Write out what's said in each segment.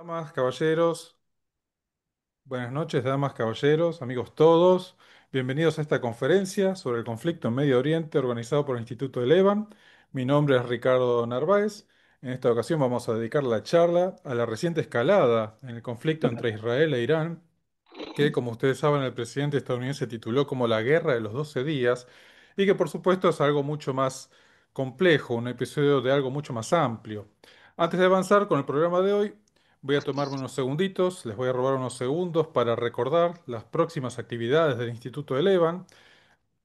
Damas, caballeros, buenas noches, damas, caballeros, amigos todos. Bienvenidos a esta conferencia sobre el conflicto en Medio Oriente organizado por el Instituto de Levan. Mi nombre es Ricardo Narváez. En esta ocasión vamos a dedicar la charla a la reciente escalada en el conflicto entre Israel e Irán, que, como ustedes saben, el presidente estadounidense tituló como la Guerra de los 12 días, y que por supuesto es algo mucho más complejo, un episodio de algo mucho más amplio. Antes de avanzar con el programa de hoy, voy a tomarme unos segunditos, les voy a robar unos segundos para recordar las próximas actividades del Instituto de Levan,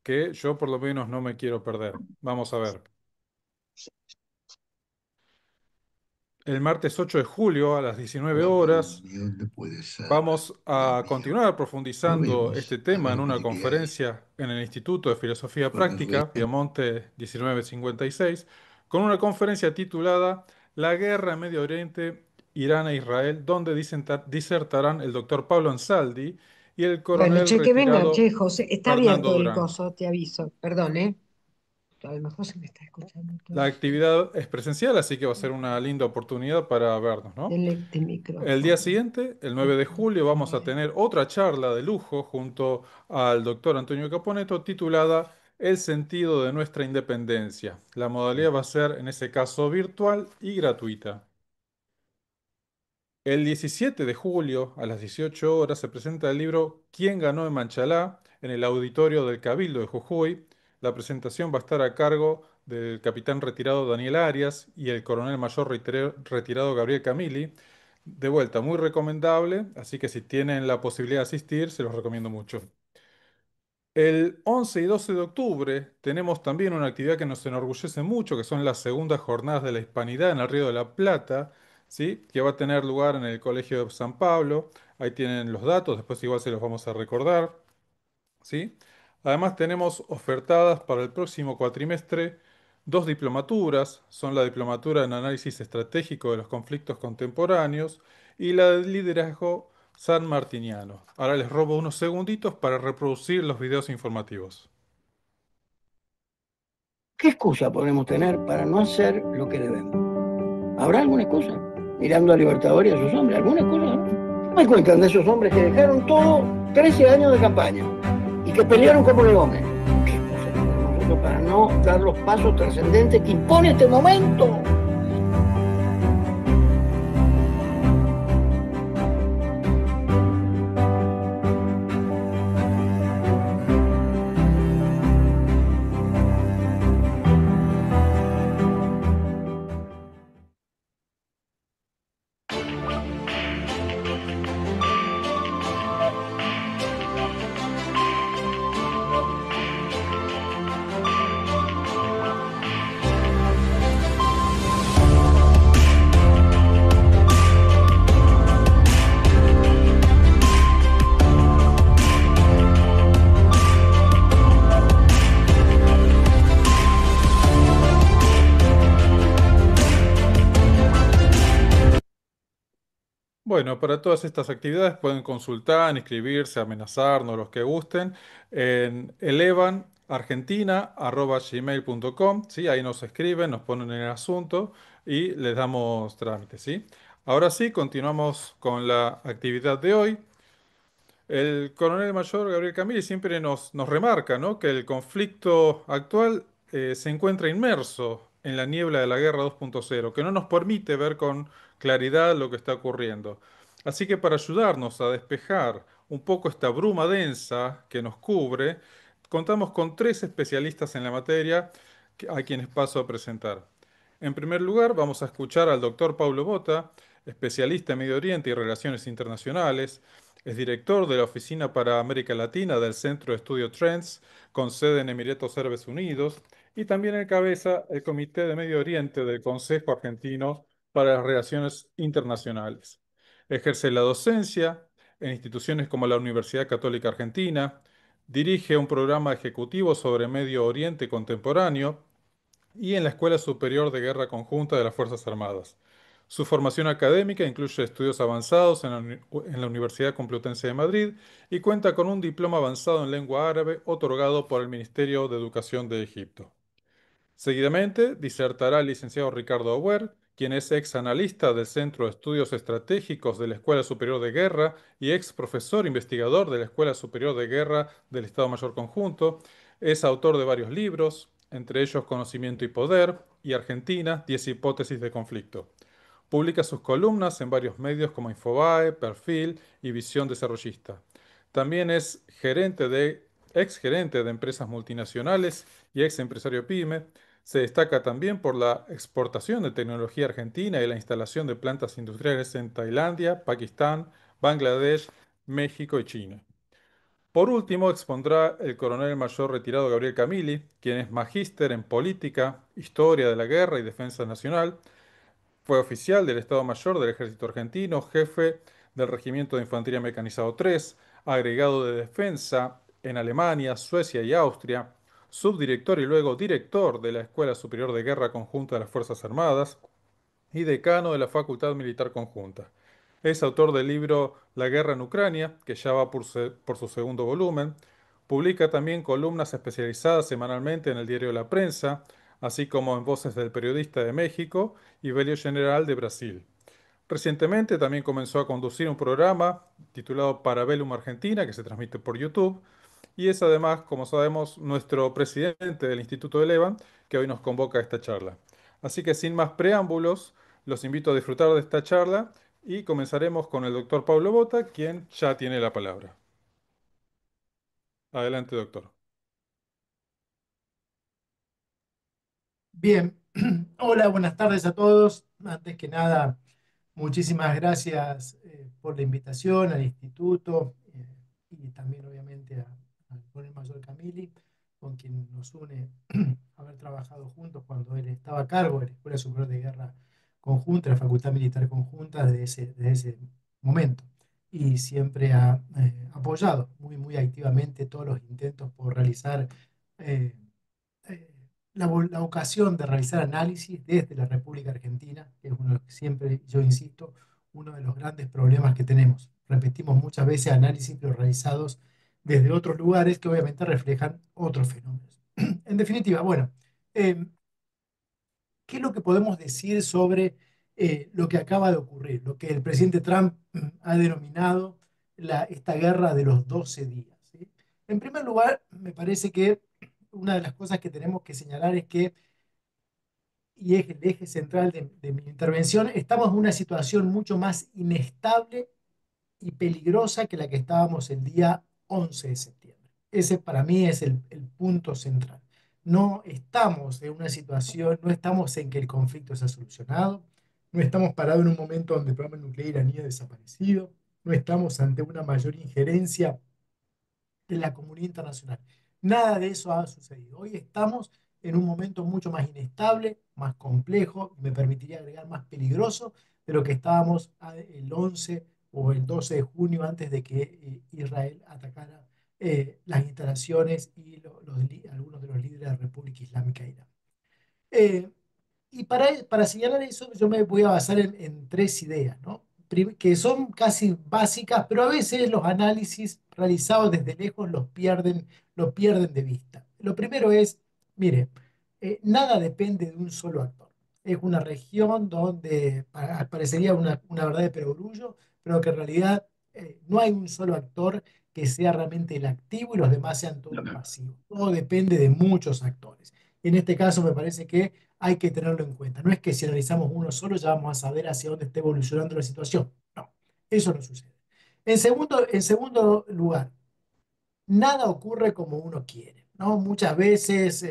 que yo por lo menos no me quiero perder. Vamos a ver. El martes 8 de julio a las 19 La horas reunión no puede ser vamos la a mía. continuar profundizando este Probemos a tema en ver una qué hay. conferencia en el Instituto de Filosofía Buenos días. Práctica, Piamonte 1956, con una conferencia titulada La guerra en Medio Oriente, Irán e Israel, donde disertarán el doctor Pablo Ansaldi y el Bueno, coronel che, que venga, che, retirado José, está Fernando abierto el Durán. coso, te aviso, perdón, ¿eh? A lo mejor se me está escuchando La todo. actividad es presencial, así que va a ser una linda oportunidad para vernos, ¿no? Selecte El día micrófono. siguiente, el 9 de julio, vamos a tener otra charla de lujo junto al doctor Antonio Caponeto titulada El sentido de nuestra independencia. La modalidad va a ser, en ese caso, virtual y gratuita. El 17 de julio, a las 18 horas, se presenta el libro ¿Quién ganó en Manchalá? En el auditorio del Cabildo de Jujuy. La presentación va a estar a cargo del capitán retirado Daniel Arias y el coronel mayor retirado Gabriel Camili. De vuelta, muy recomendable, así que si tienen la posibilidad de asistir, se los recomiendo mucho. El 11 y 12 de octubre tenemos también una actividad que nos enorgullece mucho, que son las segundas jornadas de la Hispanidad en el Río de la Plata, ¿sí? Que va a tener lugar en el Colegio de San Pablo. Ahí tienen los datos, después igual se los vamos a recordar. ¿Sí? Además tenemos ofertadas para el próximo cuatrimestre dos diplomaturas, son la diplomatura en análisis estratégico de los conflictos contemporáneos y la de liderazgo sanmartiniano. Ahora les robo unos segunditos para reproducir los videos informativos. ¿Qué excusa podemos tener para no hacer lo que debemos? ¿Habrá alguna excusa? Mirando a Libertadores y a sus hombres, ¿alguna excusa? ¿No me cuentan de esos hombres que dejaron todo 13 años de campaña y que pelearon como leones? ¿Qué excusa tenemos nosotros para no dar los pasos trascendentes que impone este momento? Bueno, para todas estas actividades pueden consultar, inscribirse, amenazarnos, los que gusten, en elevanargentina@gmail.com, ¿sí? Ahí nos escriben, nos ponen en el asunto y les damos trámite, ¿sí? Ahora sí, continuamos con la actividad de hoy. El coronel mayor Gabriel Camili siempre nos remarca, ¿no? Que el conflicto actual se encuentra inmerso en la niebla de la guerra 2.0, que no nos permite ver con claridad lo que está ocurriendo. Así que para ayudarnos a despejar un poco esta bruma densa que nos cubre, contamos con tres especialistas en la materia a quienes paso a presentar. En primer lugar, vamos a escuchar al doctor Paulo Bota, especialista en Medio Oriente y Relaciones Internacionales. Es director de la Oficina para América Latina del Centro de Estudio Trends, con sede en Emiratos Árabes Unidos, y también encabeza el Comité de Medio Oriente del Consejo Argentino para las Relaciones Internacionales. Ejerce la docencia en instituciones como la Universidad Católica Argentina, dirige un programa ejecutivo sobre Medio Oriente contemporáneo y en la Escuela Superior de Guerra Conjunta de las Fuerzas Armadas. Su formación académica incluye estudios avanzados en la Universidad Complutense de Madrid y cuenta con un diploma avanzado en lengua árabe otorgado por el Ministerio de Educación de Egipto. Seguidamente, disertará el licenciado Ricardo Auer, quien es ex analista del Centro de Estudios Estratégicos de la Escuela Superior de Guerra y ex profesor investigador de la Escuela Superior de Guerra del Estado Mayor Conjunto. Es autor de varios libros, entre ellos Conocimiento y Poder y Argentina, 10 hipótesis de conflicto. Publica sus columnas en varios medios como Infobae, Perfil y Visión Desarrollista. También es ex gerente de empresas multinacionales y ex empresario PYME. Se destaca también por la exportación de tecnología argentina y la instalación de plantas industriales en Tailandia, Pakistán, Bangladesh, México y China. Por último, expondrá el coronel mayor retirado Gabriel Camili, quien es magíster en política, historia de la guerra y defensa nacional. Fue oficial del Estado Mayor del Ejército Argentino, jefe del Regimiento de Infantería Mecanizado 3, agregado de defensa en Alemania, Suecia y Austria, subdirector y luego director de la Escuela Superior de Guerra Conjunta de las Fuerzas Armadas y decano de la Facultad Militar Conjunta. Es autor del libro La guerra en Ucrania, que ya va por su segundo volumen. Publica también columnas especializadas semanalmente en el diario La Prensa, así como en Voces del Periodista de México y Velho General de Brasil. Recientemente también comenzó a conducir un programa titulado Parabellum Argentina, que se transmite por YouTube, y es además, como sabemos, nuestro presidente del Instituto de Levan, que hoy nos convoca a esta charla. Así que sin más preámbulos, los invito a disfrutar de esta charla y comenzaremos con el doctor Pablo Bota, quien ya tiene la palabra. Adelante, doctor. Bien, hola, buenas tardes a todos. Antes que nada, muchísimas gracias por la invitación al instituto y también obviamente al coronel mayor Camili, con quien nos une haber trabajado juntos cuando él estaba a cargo de la Escuela Superior de Guerra Conjunta, la Facultad Militar Conjunta, desde ese momento. Y siempre ha apoyado muy activamente todos los intentos por realizar eh, eh, la ocasión de realizar análisis desde la República Argentina, que es uno que siempre, yo insisto, uno de los grandes problemas que tenemos. Repetimos muchas veces análisis, pero realizados desde otros lugares que obviamente reflejan otros fenómenos. En definitiva, bueno, eh, ¿qué es lo que podemos decir sobre lo que acaba de ocurrir? Lo que el presidente Trump ha denominado esta guerra de los 12 días. ¿Sí? En primer lugar, me parece que una de las cosas que tenemos que señalar es que, y es el eje central de mi intervención, estamos en una situación mucho más inestable y peligrosa que la que estábamos el día 11 de septiembre. Ese para mí es el punto central. No estamos en una situación, no estamos en que el conflicto se ha solucionado, no estamos parados en un momento donde el programa nuclear iraní ha desaparecido, no estamos ante una mayor injerencia de la comunidad internacional. Nada de eso ha sucedido. Hoy estamos en un momento mucho más inestable, más complejo, y me permitiría agregar más peligroso de lo que estábamos el 11 o el 12 de junio antes de que Israel atacara las instalaciones y algunos de los líderes de la República Islámica de Irán. Eh, y para señalar eso, yo me voy a basar en tres ideas, ¿no? Que son casi básicas, pero a veces los análisis realizados desde lejos lo pierden de vista. Lo primero es, mire, nada depende de un solo actor. Es una región donde parecería una verdad de perogrullo, pero que en realidad no hay un solo actor que sea realmente el activo y los demás sean todos pasivos. Todo depende de muchos actores. En este caso me parece que hay que tenerlo en cuenta. No es que si analizamos uno solo ya vamos a saber hacia dónde está evolucionando la situación. No, eso no sucede. En segundo lugar, nada ocurre como uno quiere, ¿no? Muchas veces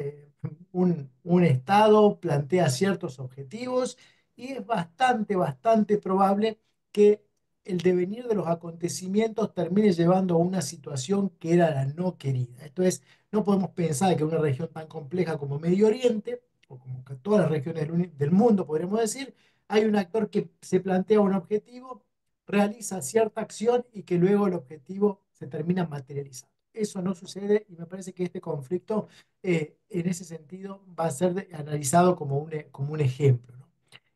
un Estado plantea ciertos objetivos y es bastante probable que el devenir de los acontecimientos termine llevando a una situación que era la no querida. Esto es, no podemos pensar que una región tan compleja como Medio Oriente, o como que todas las regiones del mundo, podríamos decir, hay un actor que se plantea un objetivo, realiza cierta acción y que luego el objetivo se termina materializando. Eso no sucede y me parece que este conflicto en ese sentido va a ser analizado como un ejemplo, ¿no?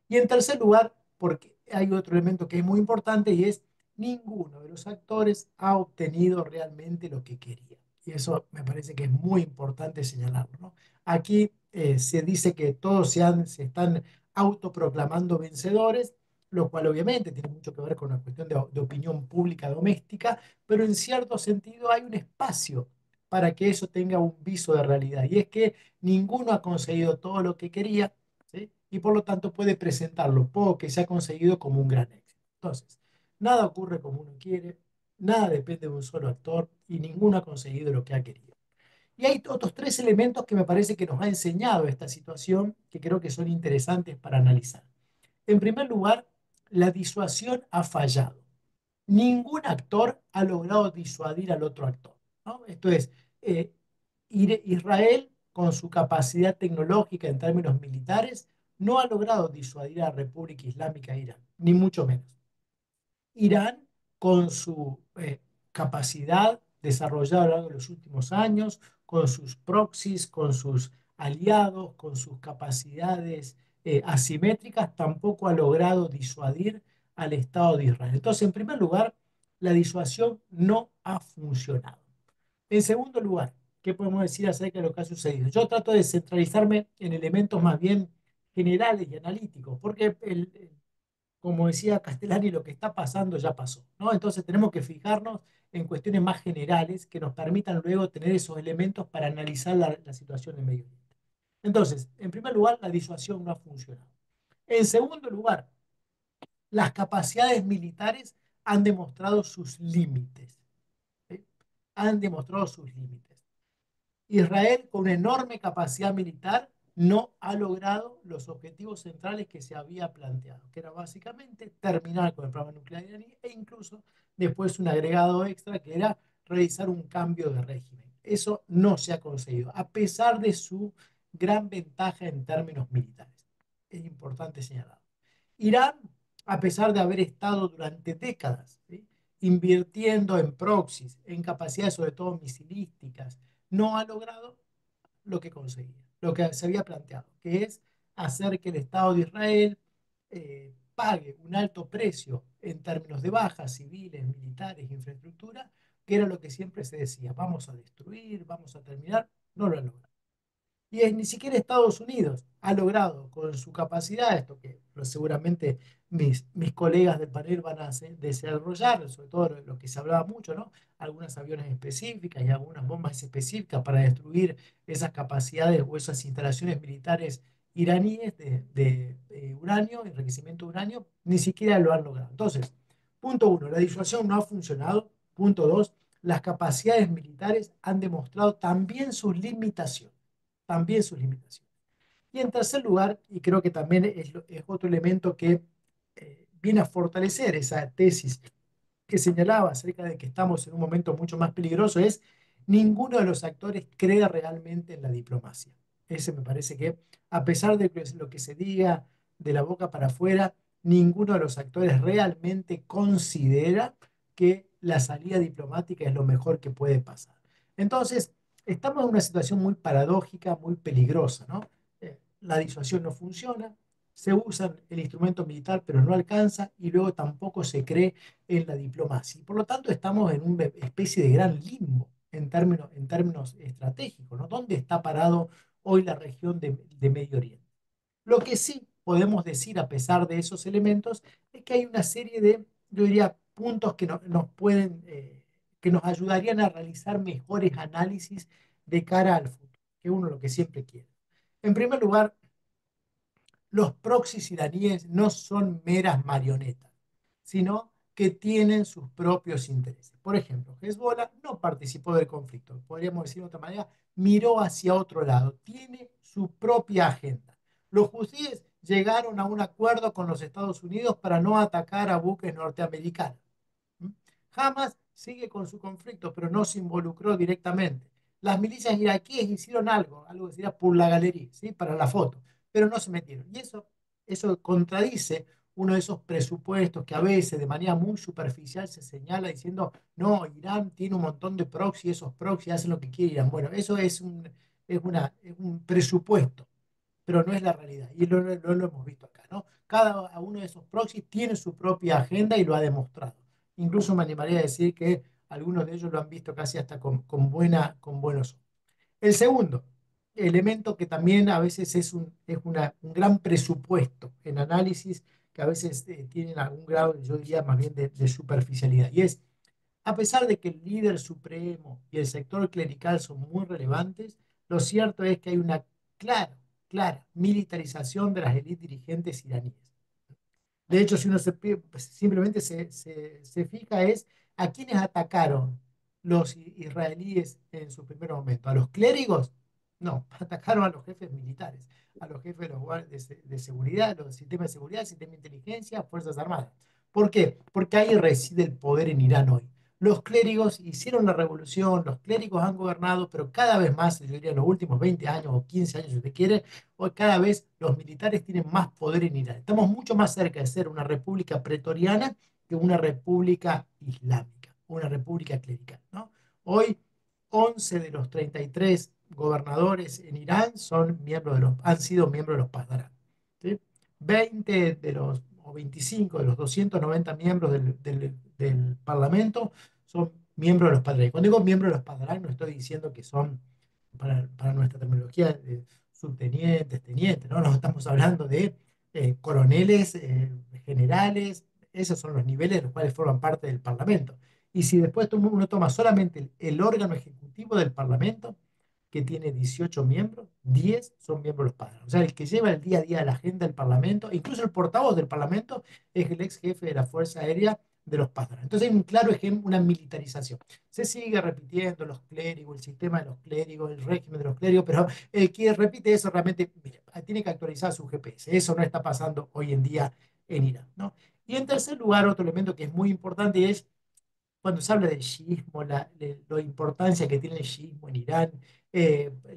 Y en tercer lugar, porque hay otro elemento que es muy importante y es ninguno de los actores ha obtenido realmente lo que quería. Y eso me parece que es muy importante señalarlo, ¿no? Aquí se dice que todos se están autoproclamando vencedores, lo cual obviamente tiene mucho que ver con una cuestión de opinión pública doméstica, pero en cierto sentido hay un espacio para que eso tenga un viso de realidad. Y es que ninguno ha conseguido todo lo que quería, ¿sí? Y por lo tanto puede presentar lo poco que se ha conseguido como un gran éxito. Entonces, nada ocurre como uno quiere, nada depende de un solo actor y ninguno ha conseguido lo que ha querido. Y hay otros tres elementos que me parece que nos ha enseñado esta situación que creo que son interesantes para analizar. En primer lugar, la disuasión ha fallado. Ningún actor ha logrado disuadir al otro actor, ¿no? Esto es, eh, Israel, con su capacidad tecnológica en términos militares, no ha logrado disuadir a la República Islámica de Irán, ni mucho menos. Irán, con su capacidad desarrollada a lo largo de los últimos años, con sus proxies, con sus aliados, con sus capacidades asimétricas, tampoco ha logrado disuadir al Estado de Israel. Entonces, en primer lugar, la disuasión no ha funcionado. En segundo lugar, ¿qué podemos decir acerca de lo que ha sucedido? Yo trato de centralizarme en elementos más bien generales y analíticos, porque como decía Castellani, lo que está pasando ya pasó, ¿no? Entonces tenemos que fijarnos en cuestiones más generales que nos permitan luego tener esos elementos para analizar la situación en Medio Oriente. Entonces, en primer lugar, la disuasión no ha funcionado. En segundo lugar, las capacidades militares han demostrado sus límites. ¿Sí? Han demostrado sus límites. Israel, con una enorme capacidad militar, no ha logrado los objetivos centrales que se había planteado, que era básicamente terminar con el programa nuclear iraní e incluso después un agregado extra que era realizar un cambio de régimen. Eso no se ha conseguido, a pesar de su gran ventaja en términos militares. Es importante señalar. Irán, a pesar de haber estado durante décadas, ¿sí?, invirtiendo en proxies, en capacidades sobre todo misilísticas, no ha logrado lo que conseguía, lo que se había planteado, que es hacer que el Estado de Israel pague un alto precio en términos de bajas civiles, militares, infraestructura, que era lo que siempre se decía, vamos a destruir, vamos a terminar, no lo han logrado. Y ni siquiera Estados Unidos ha logrado con su capacidad, esto que seguramente mis colegas del panel van a desarrollar, sobre todo lo que se hablaba mucho, ¿no? Algunas aviones específicas y algunas bombas específicas para destruir esas capacidades o esas instalaciones militares iraníes de uranio, enriquecimiento de uranio, ni siquiera lo han logrado. Entonces, punto uno, la disuasión no ha funcionado. Punto dos, las capacidades militares han demostrado también sus limitaciones, también sus limitaciones. Y en tercer lugar, y creo que también es otro elemento que viene a fortalecer esa tesis que señalaba acerca de que estamos en un momento mucho más peligroso, es ninguno de los actores cree realmente en la diplomacia. Ese me parece que, a pesar de lo que se diga de la boca para afuera, ninguno de los actores realmente considera que la salida diplomática es lo mejor que puede pasar. Entonces, estamos en una situación muy paradójica, muy peligrosa, ¿no? La disuasión no funciona, se usa el instrumento militar, pero no alcanza, y luego tampoco se cree en la diplomacia. Y por lo tanto, estamos en una especie de gran limbo en términos estratégicos, ¿no? ¿Dónde está parado hoy la región de Medio Oriente? Lo que sí podemos decir, a pesar de esos elementos, es que hay una serie de, yo diría, puntos que nos pueden, que nos ayudarían a realizar mejores análisis de cara al futuro, que uno lo que siempre quiere. En primer lugar, los proxies iraníes no son meras marionetas, sino que tienen sus propios intereses. Por ejemplo, Hezbollah no participó del conflicto, podríamos decir de otra manera, miró hacia otro lado, tiene su propia agenda. Los hutíes llegaron a un acuerdo con los Estados Unidos para no atacar a buques norteamericanos. Hamas sigue con su conflicto, pero no se involucró directamente. Las milicias iraquíes hicieron algo que sería por la galería, ¿sí?, para la foto, pero no se metieron. Y eso contradice uno de esos presupuestos que a veces de manera muy superficial se señala diciendo, no, Irán tiene un montón de proxy, esos proxy hacen lo que quieran. Bueno, eso es un presupuesto, pero no es la realidad. Y lo hemos visto acá, ¿no? Cada uno de esos proxies tiene su propia agenda y lo ha demostrado. Incluso me animaría a decir que algunos de ellos lo han visto casi hasta con buenos ojos. El segundo, elemento que también a veces un gran presupuesto en análisis, que a veces tienen algún grado, yo diría más bien de superficialidad. Y es, a pesar de que el líder supremo y el sector clerical son muy relevantes, lo cierto es que hay una clara militarización de las élites dirigentes iraníes. De hecho, si uno pues, simplemente se fija, es a quienes atacaron los israelíes en su primer momento. ¿A los clérigos? No, atacaron a los jefes militares, a los jefes de los guardias de seguridad, los sistemas de seguridad, sistemas de inteligencia, Fuerzas Armadas. ¿Por qué? Porque ahí reside el poder en Irán hoy. Los clérigos hicieron la revolución, los clérigos han gobernado, pero cada vez más, yo diría en los últimos 20 años o 15 años, si usted quiere, hoy cada vez los militares tienen más poder en Irán. Estamos mucho más cerca de ser una república pretoriana que una república islámica, una república clerical, ¿no? Hoy, 11 de los 33 gobernadores en Irán han sido miembros de los Pasdarán, ¿sí? 20 de los, o 25 de los 290 miembros del Parlamento son miembros de los Pasdarán. Cuando digo miembros de los Pasdarán, no estoy diciendo que son, para nuestra terminología, subtenientes, tenientes, ¿no? No estamos hablando de coroneles, generales, esos son los niveles de los cuales forman parte del Parlamento. Y si después uno toma solamente el órgano ejecutivo del Parlamento, que tiene 18 miembros, 10 son miembros de los padres. O sea, el que lleva el día a día la agenda del Parlamento, incluso el portavoz del Parlamento, es el ex jefe de la Fuerza Aérea de los padres. Entonces hay un claro ejemplo, una militarización. Se sigue repitiendo los clérigos, el sistema de los clérigos, el régimen de los clérigos, pero el que repite eso realmente, mire, tiene que actualizar su GPS. Eso no está pasando hoy en día en Irán, ¿no? Y en tercer lugar, otro elemento que es muy importante es cuando se habla del chiismo, la importancia que tiene el chiismo en Irán,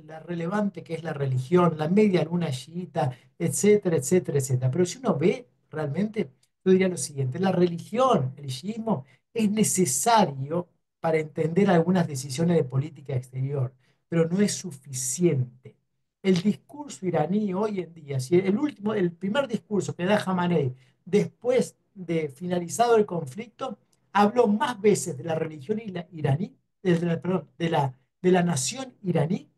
la relevante que es la religión, la media luna chiita, etcétera, etcétera, etcétera. Pero si uno ve realmente, yo diría lo siguiente, la religión, el chiismo, es necesario para entender algunas decisiones de política exterior, pero no es suficiente. El discurso iraní hoy en día, si el primer discurso que da Khamenei después de finalizado el conflicto, habló más veces de la religión iraní, perdón, de la nación iraní,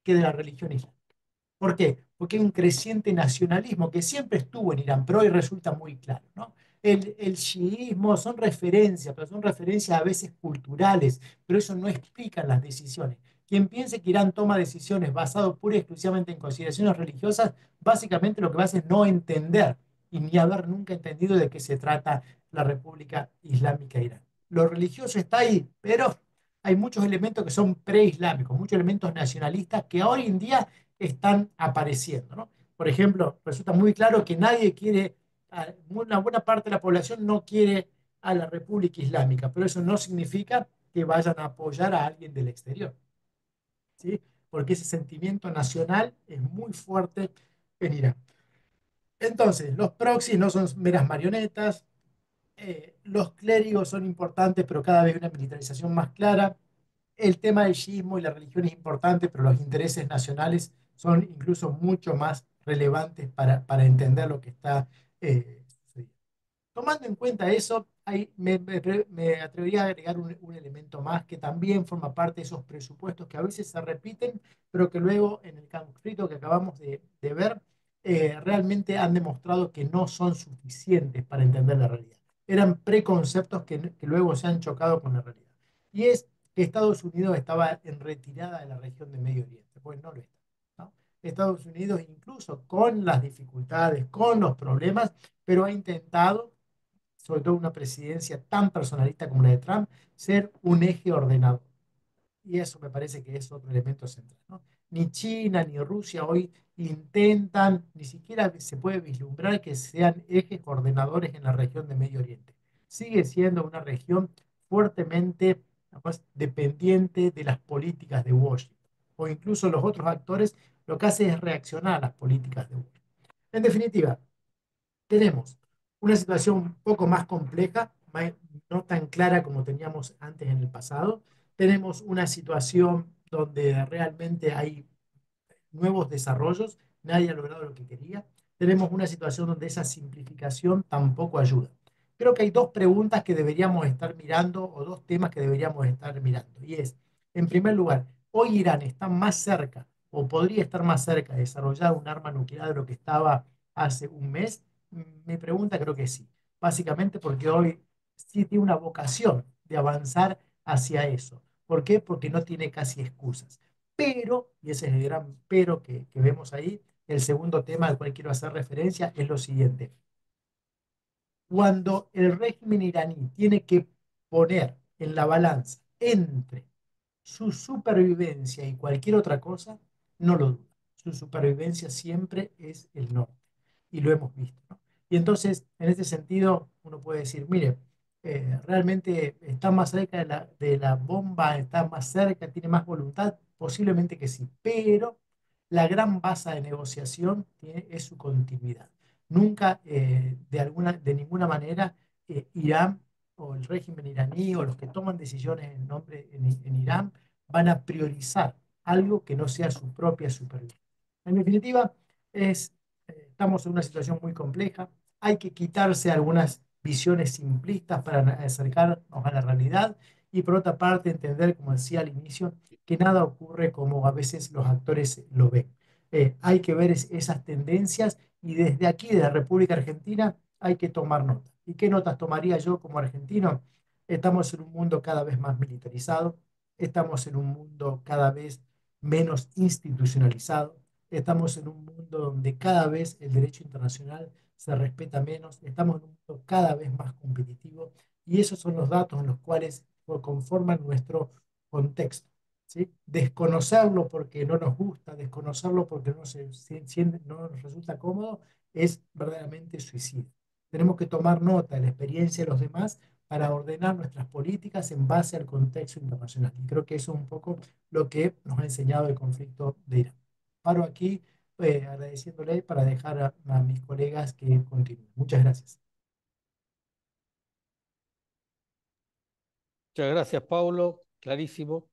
que de la religión islámica. ¿Por qué? Porque hay un creciente nacionalismo que siempre estuvo en Irán, pero hoy resulta muy claro, ¿no? El chiismo son referencias, pero son referencias a veces culturales, pero eso no explica las decisiones. Quien piense que Irán toma decisiones basadas pura y exclusivamente en consideraciones religiosas, básicamente lo que va a hacer es no entender y ni haber nunca entendido de qué se trata la República Islámica de Irán. Lo religioso está ahí, pero hay muchos elementos que son preislámicos, muchos elementos nacionalistas que hoy en día están apareciendo, ¿no? Por ejemplo, resulta muy claro que nadie quiere, una buena parte de la población no quiere a la República Islámica, pero eso no significa que vayan a apoyar a alguien del exterior, ¿sí? Porque ese sentimiento nacional es muy fuerte en Irán. Entonces, los proxies no son meras marionetas, los clérigos son importantes, pero cada vez hay una militarización más clara. El tema del shiismo y la religión es importante, pero los intereses nacionales son incluso mucho más relevantes para entender lo que está sucediendo. Tomando en cuenta eso, me atrevería a agregar un elemento más que también forma parte de esos presupuestos que a veces se repiten, pero que luego en el conflicto que acabamos de ver, realmente han demostrado que no son suficientes para entender la realidad. Eran preconceptos que luego se han chocado con la realidad. Y es que Estados Unidos estaba en retirada de la región de Medio Oriente. Pues no lo está, ¿no? Estados Unidos, incluso con las dificultades, con los problemas, pero ha intentado, sobre todo una presidencia tan personalista como la de Trump, ser un eje ordenador. Y eso me parece que es otro elemento central, ¿no? Ni China ni Rusia hoy intentan, ni siquiera se puede vislumbrar que sean ejes coordinadores en la región de Medio Oriente. Sigue siendo una región fuertemente, además, dependiente de las políticas de Washington. O incluso los otros actores lo que hacen es reaccionar a las políticas de Washington. En definitiva, tenemos una situación un poco más compleja, no tan clara como teníamos antes en el pasado. Tenemos una situación donde realmente hay nuevos desarrollos, nadie ha logrado lo que quería. Tenemos una situación donde esa simplificación tampoco ayuda. Creo que hay dos preguntas que deberíamos estar mirando o dos temas que deberíamos estar mirando. Y es, en primer lugar, hoy Irán está más cerca o podría estar más cerca de desarrollar un arma nuclear de lo que estaba hace un mes? Mi pregunta creo que sí. Básicamente porque hoy sí tiene una vocación de avanzar hacia eso. ¿Por qué? Porque no tiene casi excusas. Pero, y ese es el gran pero que vemos ahí, el segundo tema al cual quiero hacer referencia es lo siguiente. Cuando el régimen iraní tiene que poner en la balanza entre su supervivencia y cualquier otra cosa, no lo duda. Su supervivencia siempre es el norte. Y lo hemos visto, ¿no? Y entonces, en este sentido, uno puede decir, mire, realmente está más cerca de la bomba, está más cerca, tiene más voluntad, posiblemente que sí, pero la gran base de negociación es su continuidad. Nunca, de ninguna manera, Irán o el régimen iraní o los que toman decisiones en nombre en Irán van a priorizar algo que no sea su propia supervivencia. En definitiva, estamos en una situación muy compleja. Hay que quitarse algunas visiones simplistas para acercarnos a la realidad y por otra parte entender, como decía al inicio, que nada ocurre como a veces los actores lo ven. Hay que ver esas tendencias y desde aquí, de la República Argentina, hay que tomar nota. ¿Y qué notas tomaría yo como argentino? Estamos en un mundo cada vez más militarizado, estamos en un mundo cada vez menos institucionalizado, estamos en un mundo donde cada vez el derecho internacional se respeta menos, estamos en un mundo cada vez más competitivo y esos son los datos en los cuales conforman nuestro contexto. ¿Sí? Desconocerlo porque no nos gusta, desconocerlo porque no nos resulta cómodo, es verdaderamente suicida. Tenemos que tomar nota de la experiencia de los demás para ordenar nuestras políticas en base al contexto internacional. Y creo que eso es un poco lo que nos ha enseñado el conflicto de Irán. Paro aquí agradeciéndole para dejar a mis colegas que continúen. Muchas gracias. Muchas gracias, Paulo. Clarísimo,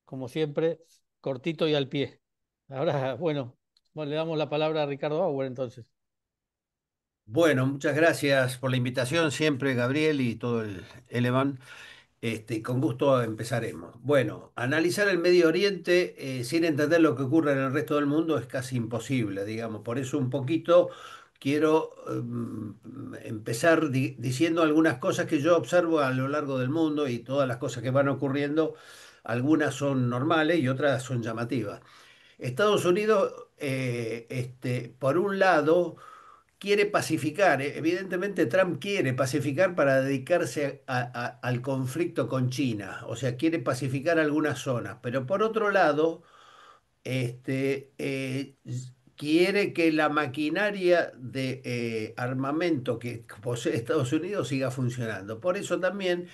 como siempre, cortito y al pie. Ahora, bueno, le damos la palabra a Ricardo Bauer entonces. Bueno, muchas gracias por la invitación siempre, Gabriel y todo el Elevan. Con gusto empezaremos. Bueno, analizar el Medio Oriente sin entender lo que ocurre en el resto del mundo es casi imposible, digamos. Por eso un poquito quiero empezar diciendo algunas cosas que yo observo a lo largo del mundo y todas las cosas que van ocurriendo. Algunas son normales y otras son llamativas. Estados Unidos, por un lado, quiere pacificar. Evidentemente Trump quiere pacificar para dedicarse al conflicto con China, o sea, quiere pacificar algunas zonas, pero por otro lado, quiere que la maquinaria de armamento que posee Estados Unidos siga funcionando. Por eso también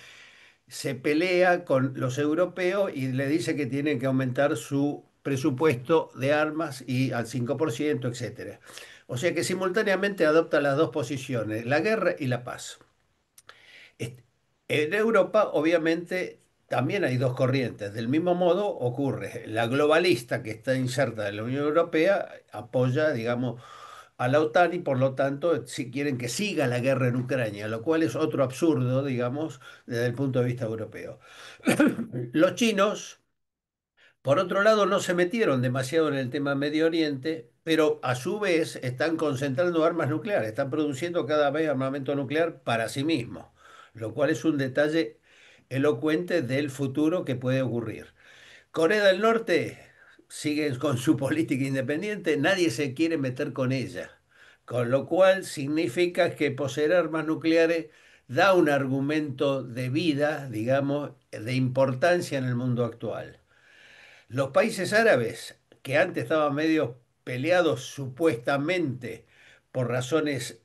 se pelea con los europeos y le dice que tienen que aumentar su presupuesto de armas y al 5%, etcétera. O sea que simultáneamente adopta las dos posiciones, la guerra y la paz. Est- En Europa, obviamente, también hay dos corrientes. Del mismo modo ocurre, la globalista que está inserta en la Unión Europea apoya, digamos, a la OTAN y por lo tanto si quieren que siga la guerra en Ucrania, lo cual es otro absurdo, digamos, desde el punto de vista europeo. Los chinos, por otro lado, no se metieron demasiado en el tema Medio Oriente, pero a su vez están concentrando armas nucleares, están produciendo cada vez armamento nuclear para sí mismos, lo cual es un detalle elocuente del futuro que puede ocurrir. Corea del Norte sigue con su política independiente, nadie se quiere meter con ella, con lo cual significa que poseer armas nucleares da un argumento de vida, digamos, de importancia en el mundo actual. Los países árabes, que antes estaban medio peleados supuestamente por razones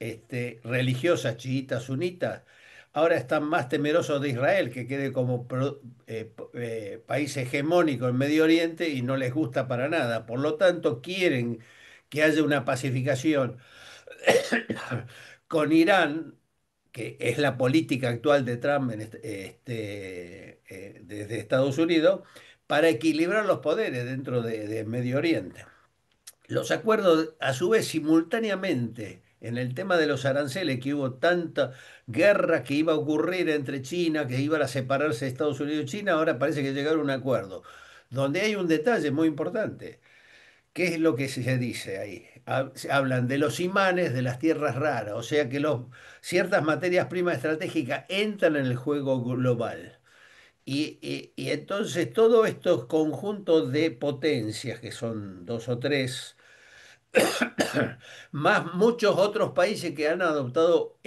religiosas, chiitas, sunitas, ahora están más temerosos de Israel, que quede como país hegemónico en Medio Oriente y no les gusta para nada. Por lo tanto, quieren que haya una pacificación con Irán, que es la política actual de Trump desde Estados Unidos, para equilibrar los poderes dentro de Medio Oriente. Los acuerdos, a su vez, simultáneamente, en el tema de los aranceles, que hubo tanta guerra que iba a ocurrir entre China, que iban a separarse Estados Unidos y China, ahora parece que llegaron a un acuerdo. donde hay un detalle muy importante. ¿Qué es lo que se dice ahí? Se hablan de los imanes de las tierras raras, o sea que ciertas materias primas estratégicas entran en el juego global. Y entonces todos estos conjuntos de potencias, que son dos o tres, más muchos otros países que han adoptado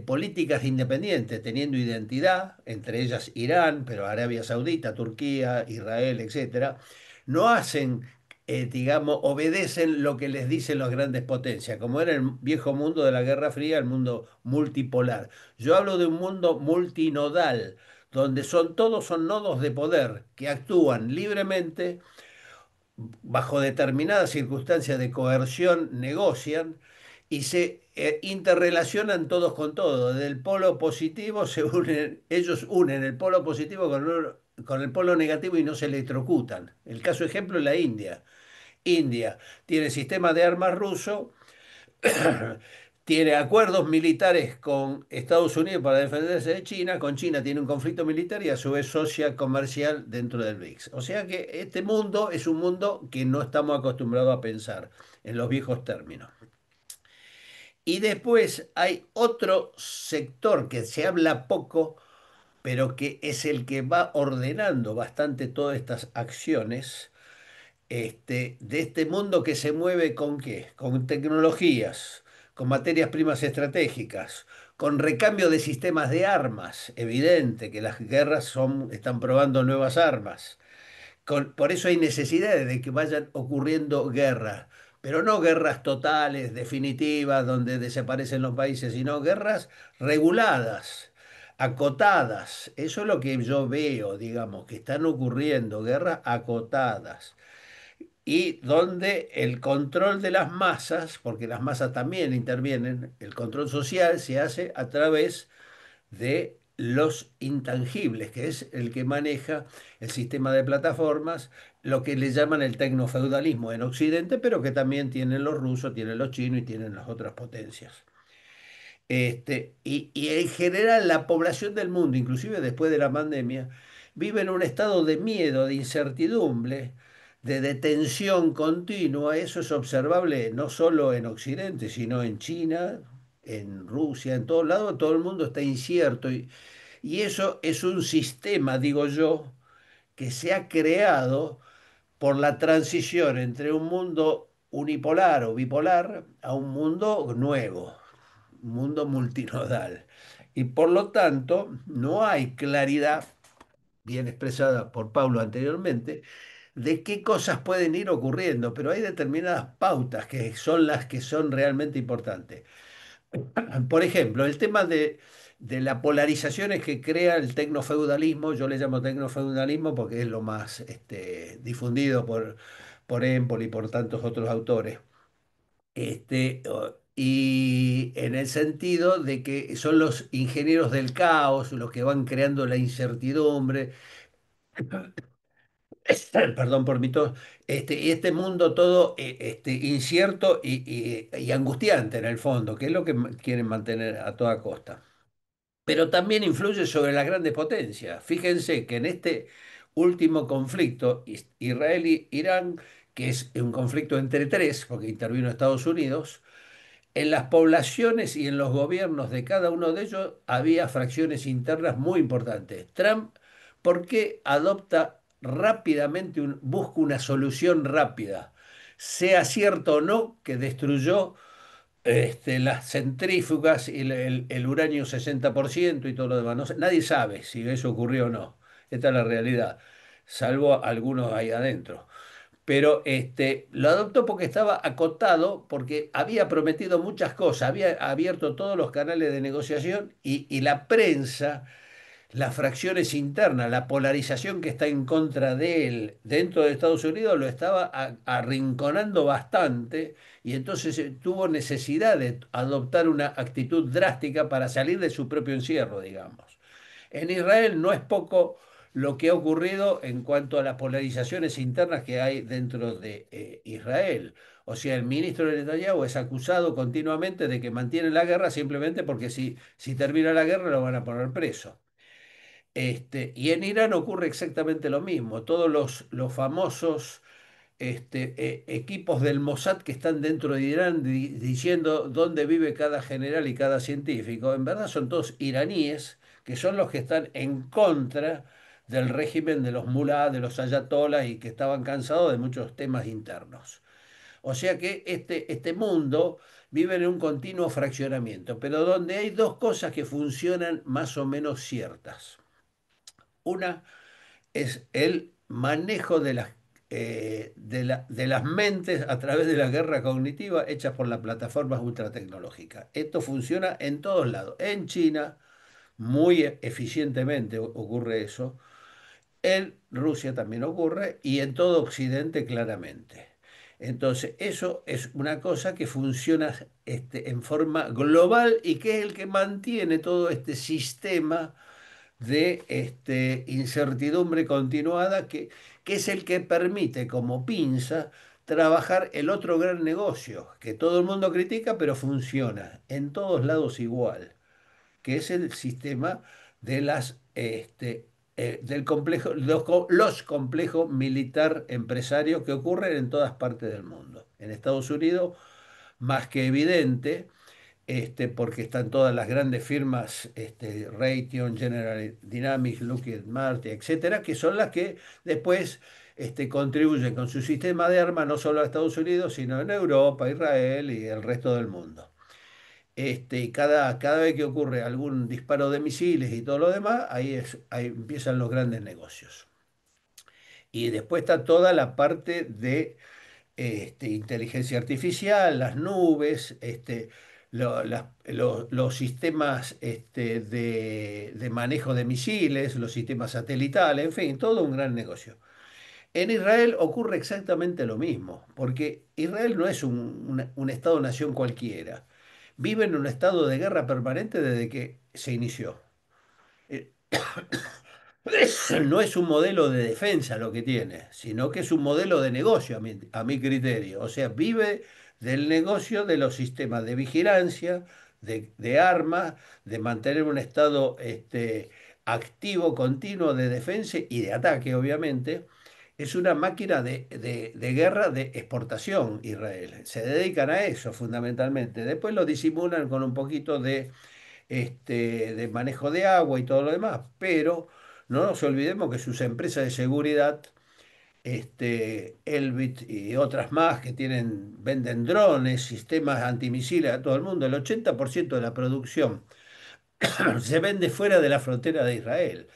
políticas independientes, teniendo identidad, entre ellas Irán, pero Arabia Saudita, Turquía, Israel, etcétera, no hacen, digamos, obedecen lo que les dicen las grandes potencias, como era el viejo mundo de la Guerra Fría, el mundo multipolar. Yo hablo de un mundo multinodal, donde todos son nodos de poder que actúan libremente bajo determinadas circunstancias de coerción, negocian y se interrelacionan todos con todos. Desde el polo positivo se unen, ellos unen el polo positivo con el polo negativo y no se electrocutan. El caso ejemplo es la India. India tiene sistema de armas ruso, tiene acuerdos militares con Estados Unidos para defenderse de China, con China tiene un conflicto militar y a su vez socia comercial dentro del BRICS. O sea que este mundo es un mundo que no estamos acostumbrados a pensar en los viejos términos. Y después hay otro sector que se habla poco, pero que es el que va ordenando bastante todas estas acciones de este mundo que se mueve con qué, con tecnologías, con materias primas estratégicas, con recambio de sistemas de armas, evidente que las guerras están probando nuevas armas. Por eso hay necesidades de que vayan ocurriendo guerras, pero no guerras totales, definitivas, donde desaparecen los países, sino guerras reguladas, acotadas. Eso es lo que yo veo, digamos, que están ocurriendo, guerras acotadas y donde el control de las masas, porque las masas también intervienen, el control social se hace a través de los intangibles, que es el que maneja el sistema de plataformas, lo que le llaman el tecnofeudalismo en Occidente, pero que también tienen los rusos, tienen los chinos y tienen las otras potencias. Y en general la población del mundo, inclusive después de la pandemia, vive en un estado de miedo, de incertidumbre, de detención continua. Eso es observable no solo en Occidente, sino en China, en Rusia, en todos lados. Todo el mundo está incierto. Y eso es un sistema, digo yo, que se ha creado por la transición entre un mundo unipolar o bipolar a un mundo nuevo, un mundo multinodal. Y por lo tanto, no hay claridad, bien expresada por Pablo anteriormente, de qué cosas pueden ir ocurriendo, pero hay determinadas pautas que son las que son realmente importantes. Por ejemplo, el tema de las polarizaciones que crea el tecnofeudalismo, yo le llamo tecnofeudalismo porque es lo más difundido por Empoli y por tantos otros autores. Y en el sentido de que son los ingenieros del caos los que van creando la incertidumbre, perdón por mi tos, y este mundo todo incierto y angustiante en el fondo, que es lo que quieren mantener a toda costa. Pero también influye sobre las grandes potencias. Fíjense que en este último conflicto, Israel-Irán, que es un conflicto entre tres, porque intervino Estados Unidos, en las poblaciones y en los gobiernos de cada uno de ellos había fracciones internas muy importantes. Trump, ¿por qué adopta rápidamente, busca una solución rápida? Sea cierto o no que destruyó las centrífugas y el uranio 60% y todo lo demás. Nadie sabe si eso ocurrió o no. Esta es la realidad, salvo algunos ahí adentro. Pero lo adoptó porque estaba acotado, porque había prometido muchas cosas, había abierto todos los canales de negociación y la prensa, las fracciones internas, la polarización que está en contra de él dentro de Estados Unidos lo estaba arrinconando bastante y entonces tuvo necesidad de adoptar una actitud drástica para salir de su propio encierro, digamos. En Israel no es poco lo que ha ocurrido en cuanto a las polarizaciones internas que hay dentro de Israel. O sea, el ministro de Netanyahu es acusado continuamente de que mantiene la guerra simplemente porque si termina la guerra lo van a poner preso. Y en Irán ocurre exactamente lo mismo. Todos los famosos equipos del Mossad que están dentro de Irán diciendo dónde vive cada general y cada científico, en verdad son todos iraníes que son los que están en contra del régimen de los mulás, de los ayatolás y que estaban cansados de muchos temas internos. O sea que este mundo vive en un continuo fraccionamiento, pero donde hay dos cosas que funcionan más o menos ciertas. Una es el manejo de las mentes a través de la guerra cognitiva hechas por las plataformas ultratecnológicas. Esto funciona en todos lados. En China, muy eficientemente ocurre eso. En Rusia también ocurre y en todo Occidente claramente. Entonces, eso es una cosa que funciona en forma global y que es el que mantiene todo este sistema de incertidumbre continuada que es el que permite como pinza trabajar el otro gran negocio que todo el mundo critica, pero funciona en todos lados igual, que es el sistema de del complejo, los complejos militar empresario que ocurren en todas partes del mundo. En Estados Unidos, más que evidente, porque están todas las grandes firmas, Raytheon, General Dynamics, Lockheed Martin, etcétera, que son las que después contribuyen con su sistema de armas no solo a Estados Unidos, sino en Europa, Israel y el resto del mundo. Y cada vez que ocurre algún disparo de misiles y todo lo demás, ahí empiezan los grandes negocios. Y después está toda la parte de inteligencia artificial, las nubes, los sistemas de manejo de misiles, los sistemas satelitales, en fin, todo un gran negocio. En Israel ocurre exactamente lo mismo, porque Israel no es un Estado-nación cualquiera. Vive en un estado de guerra permanente desde que se inició. Eh, No es un modelo de defensa lo que tiene, sino que es un modelo de negocio a mi criterio. O sea, vive del negocio de los sistemas de vigilancia, de armas, de mantener un estado activo, continuo de defensa y de ataque, obviamente. Es una máquina de guerra de exportación, Israel. Se dedican a eso fundamentalmente. Después lo disimulan con un poquito de manejo de agua y todo lo demás, pero no nos olvidemos que sus empresas de seguridad, Elbit y otras más que venden drones, sistemas antimisiles a todo el mundo, el 80% de la producción se vende fuera de la frontera de Israel.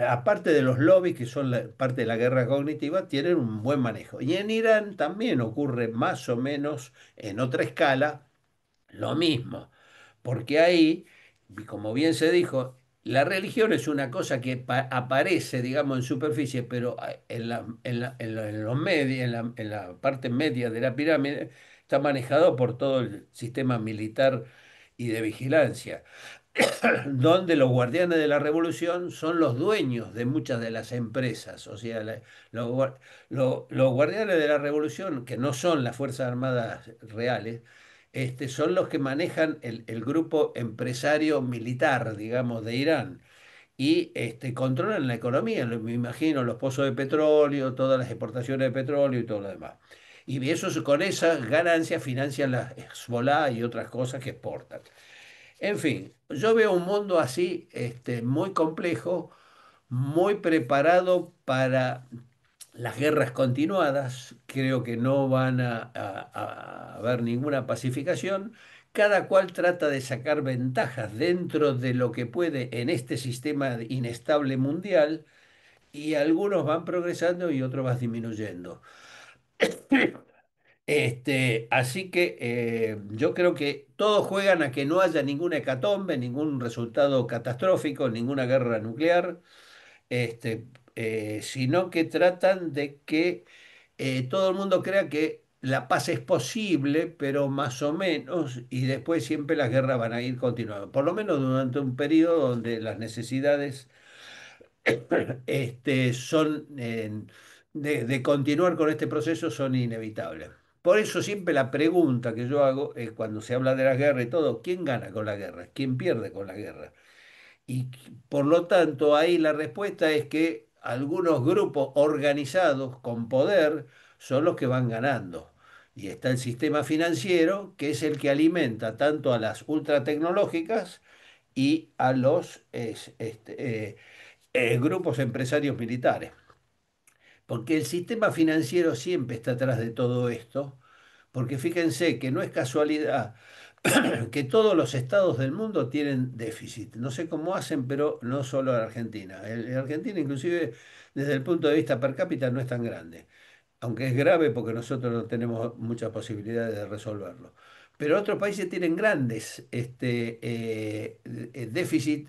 Aparte de los lobbies, que son parte de la guerra cognitiva, tienen un buen manejo. Y en Irán también ocurre más o menos en otra escala lo mismo, porque ahí, como bien se dijo, la religión es una cosa que aparece, digamos, en superficie, pero en los en la parte media de la pirámide está manejado por todo el sistema militar y de vigilancia, donde los guardianes de la revolución son los dueños de muchas de las empresas. O sea, los guardianes de la revolución, que no son las Fuerzas Armadas reales, son los que manejan el grupo empresario militar, digamos, de Irán. Y controlan la economía, me imagino, los pozos de petróleo, todas las exportaciones de petróleo y todo lo demás. Y con esas ganancias financian las Hezbollah y otras cosas que exportan. En fin, yo veo un mundo así, muy complejo, muy preparado para las guerras continuadas. Creo que no van a haber ninguna pacificación. Cada cual trata de sacar ventajas dentro de lo que puede en este sistema inestable mundial y algunos van progresando y otros van disminuyendo. Así que yo creo que todos juegan a que no haya ninguna hecatombe, ningún resultado catastrófico, ninguna guerra nuclear, sino que tratan de que todo el mundo crea que la paz es posible, pero más o menos, y después siempre las guerras van a ir continuando, por lo menos durante un periodo donde las necesidades son de continuar con este proceso son inevitables. Por eso siempre la pregunta que yo hago es cuando se habla de la guerra y todo, ¿quién gana con la guerra? ¿Quién pierde con la guerra? Y por lo tanto, ahí la respuesta es que algunos grupos organizados con poder son los que van ganando. Y está el sistema financiero, que es el que alimenta tanto a las ultratecnológicas y a los grupos empresarios militares. Porque el sistema financiero siempre está atrás de todo esto, porque fíjense que no es casualidad que todos los estados del mundo tienen déficit. No sé cómo hacen, pero no solo Argentina. Argentina, inclusive, desde el punto de vista per cápita, no es tan grande, aunque es grave porque nosotros no tenemos muchas posibilidades de resolverlo. Pero otros países tienen grandes déficit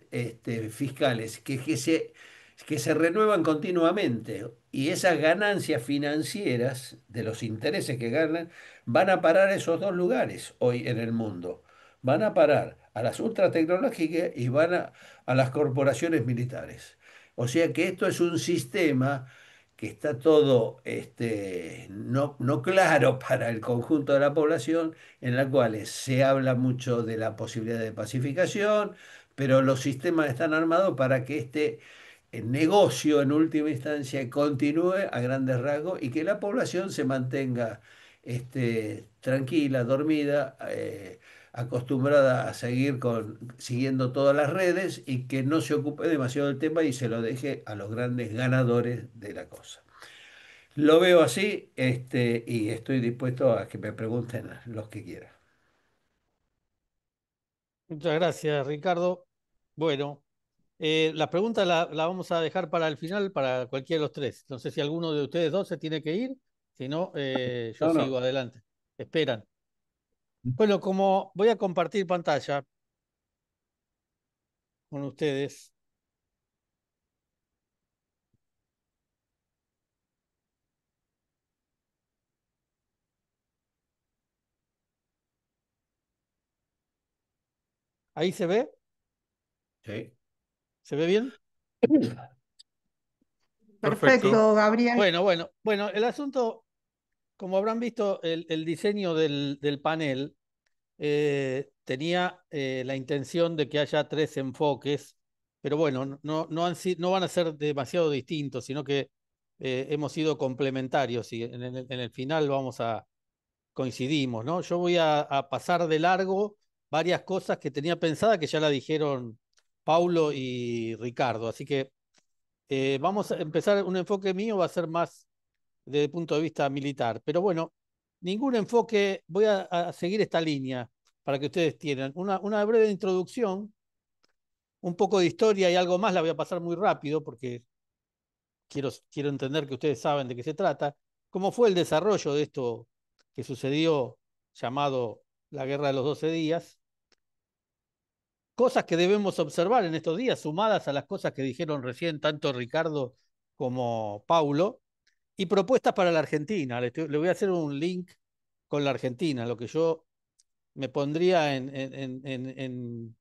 fiscales que se renuevan continuamente y esas ganancias financieras de los intereses que ganan van a parar a esos dos lugares hoy en el mundo. Van a parar a las ultratecnológicas y a las corporaciones militares. O sea que esto es un sistema que está todo no claro para el conjunto de la población, en la cual se habla mucho de la posibilidad de pacificación, pero los sistemas están armados para que el negocio en última instancia continúe a grandes rasgos y que la población se mantenga tranquila, dormida, acostumbrada a seguir siguiendo todas las redes y que no se ocupe demasiado del tema y se lo deje a los grandes ganadores de la cosa. Lo veo así, y estoy dispuesto a que me pregunten los que quieran. Muchas gracias, Ricardo. Bueno, la pregunta la vamos a dejar para el final para cualquiera de los tres. No sé si alguno de ustedes dos se tiene que ir, si no, yo No, sigo no. adelante. Esperan. Bueno, como voy a compartir pantalla con ustedes, ahí se ve, Sí. ¿se ve bien? Perfecto. Perfecto, Gabriel. Bueno, el asunto, como habrán visto, el diseño del panel tenía la intención de que haya tres enfoques, pero bueno, no van a ser demasiado distintos, sino que hemos sido complementarios y en el final coincidimos, ¿no? Yo voy a pasar de largo varias cosas que tenía pensada que ya la dijeron Paulo y Ricardo, así que vamos a empezar, un enfoque mío va a ser más desde el punto de vista militar. Pero bueno, ningún enfoque, voy a seguir esta línea para que ustedes tengan una breve introducción, un poco de historia y algo más, la voy a pasar muy rápido porque quiero entender que ustedes saben de qué se trata, cómo fue el desarrollo de esto que sucedió llamado la Guerra de los 12 días, cosas que debemos observar en estos días, sumadas a las cosas que dijeron recién tanto Ricardo como Paulo, y propuestas para la Argentina. Le voy a hacer un link con la Argentina, lo que yo me pondría en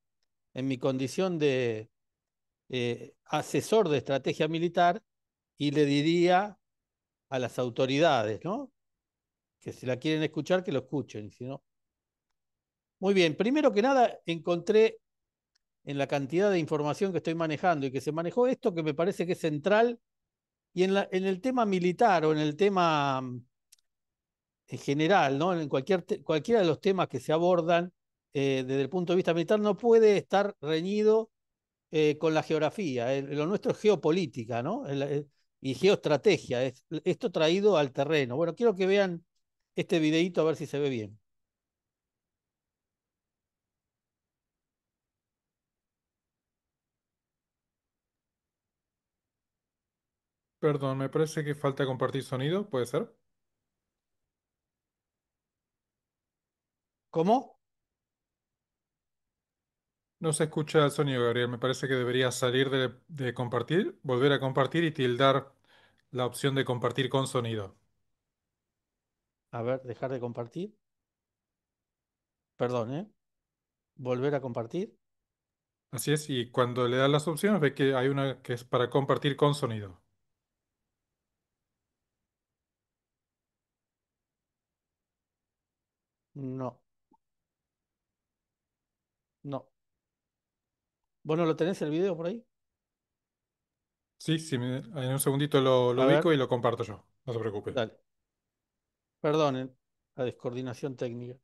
mi condición de asesor de estrategia militar y le diría a las autoridades, ¿no? Que si la quieren escuchar, que lo escuchen. Si no. Muy bien, primero que nada, encontré en la cantidad de información que estoy manejando y que se manejó esto que me parece que es central y en el tema militar o en el tema en general, ¿no? En cualquiera de los temas que se abordan desde el punto de vista militar no puede estar reñido con la geografía. Lo nuestro es geopolítica, ¿no? Y geoestrategia. Esto traído al terreno. Bueno, quiero que vean este videíto a ver si se ve bien. Perdón, me parece que falta compartir sonido, ¿puede ser? ¿Cómo? No se escucha el sonido, Gabriel. Me parece que debería salir de compartir, volver a compartir y tildar la opción de compartir con sonido. A ver, dejar de compartir. Perdón, ¿eh? Volver a compartir. Así es, y cuando le das las opciones ve que hay una que es para compartir con sonido. No, no. ¿Vos no lo tenés el video por ahí? Sí, sí, en un segundito lo A ubico ver, y lo comparto yo. No se preocupe. dale. Perdonen la descoordinación técnica.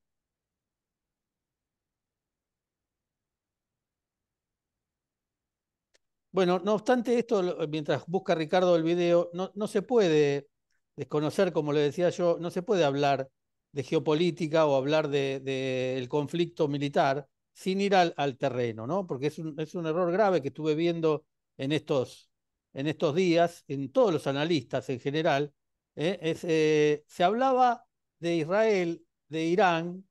Bueno, no obstante esto, mientras busca Ricardo el video, no se puede desconocer, como le decía yo, no se puede hablar de geopolítica o hablar del conflicto militar sin ir al terreno, ¿no? Porque es un error grave que estuve viendo en en estos días, en todos los analistas en general. Se hablaba de Israel, de Irán,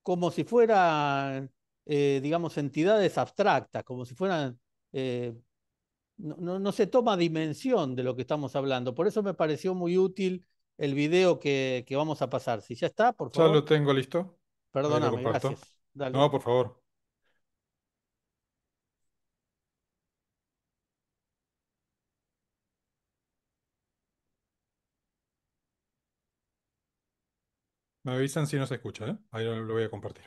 como si fueran, digamos, entidades abstractas, como si fueran... no se toma dimensión de lo que estamos hablando. Por eso me pareció muy útil el video que vamos a pasar. Si ya está, por Ya favor. lo tengo listo. Ahí lo Perdóname, comparto. gracias. Dale. No, por favor. Me avisan si no se escucha, ¿eh? Ahí lo voy a compartir.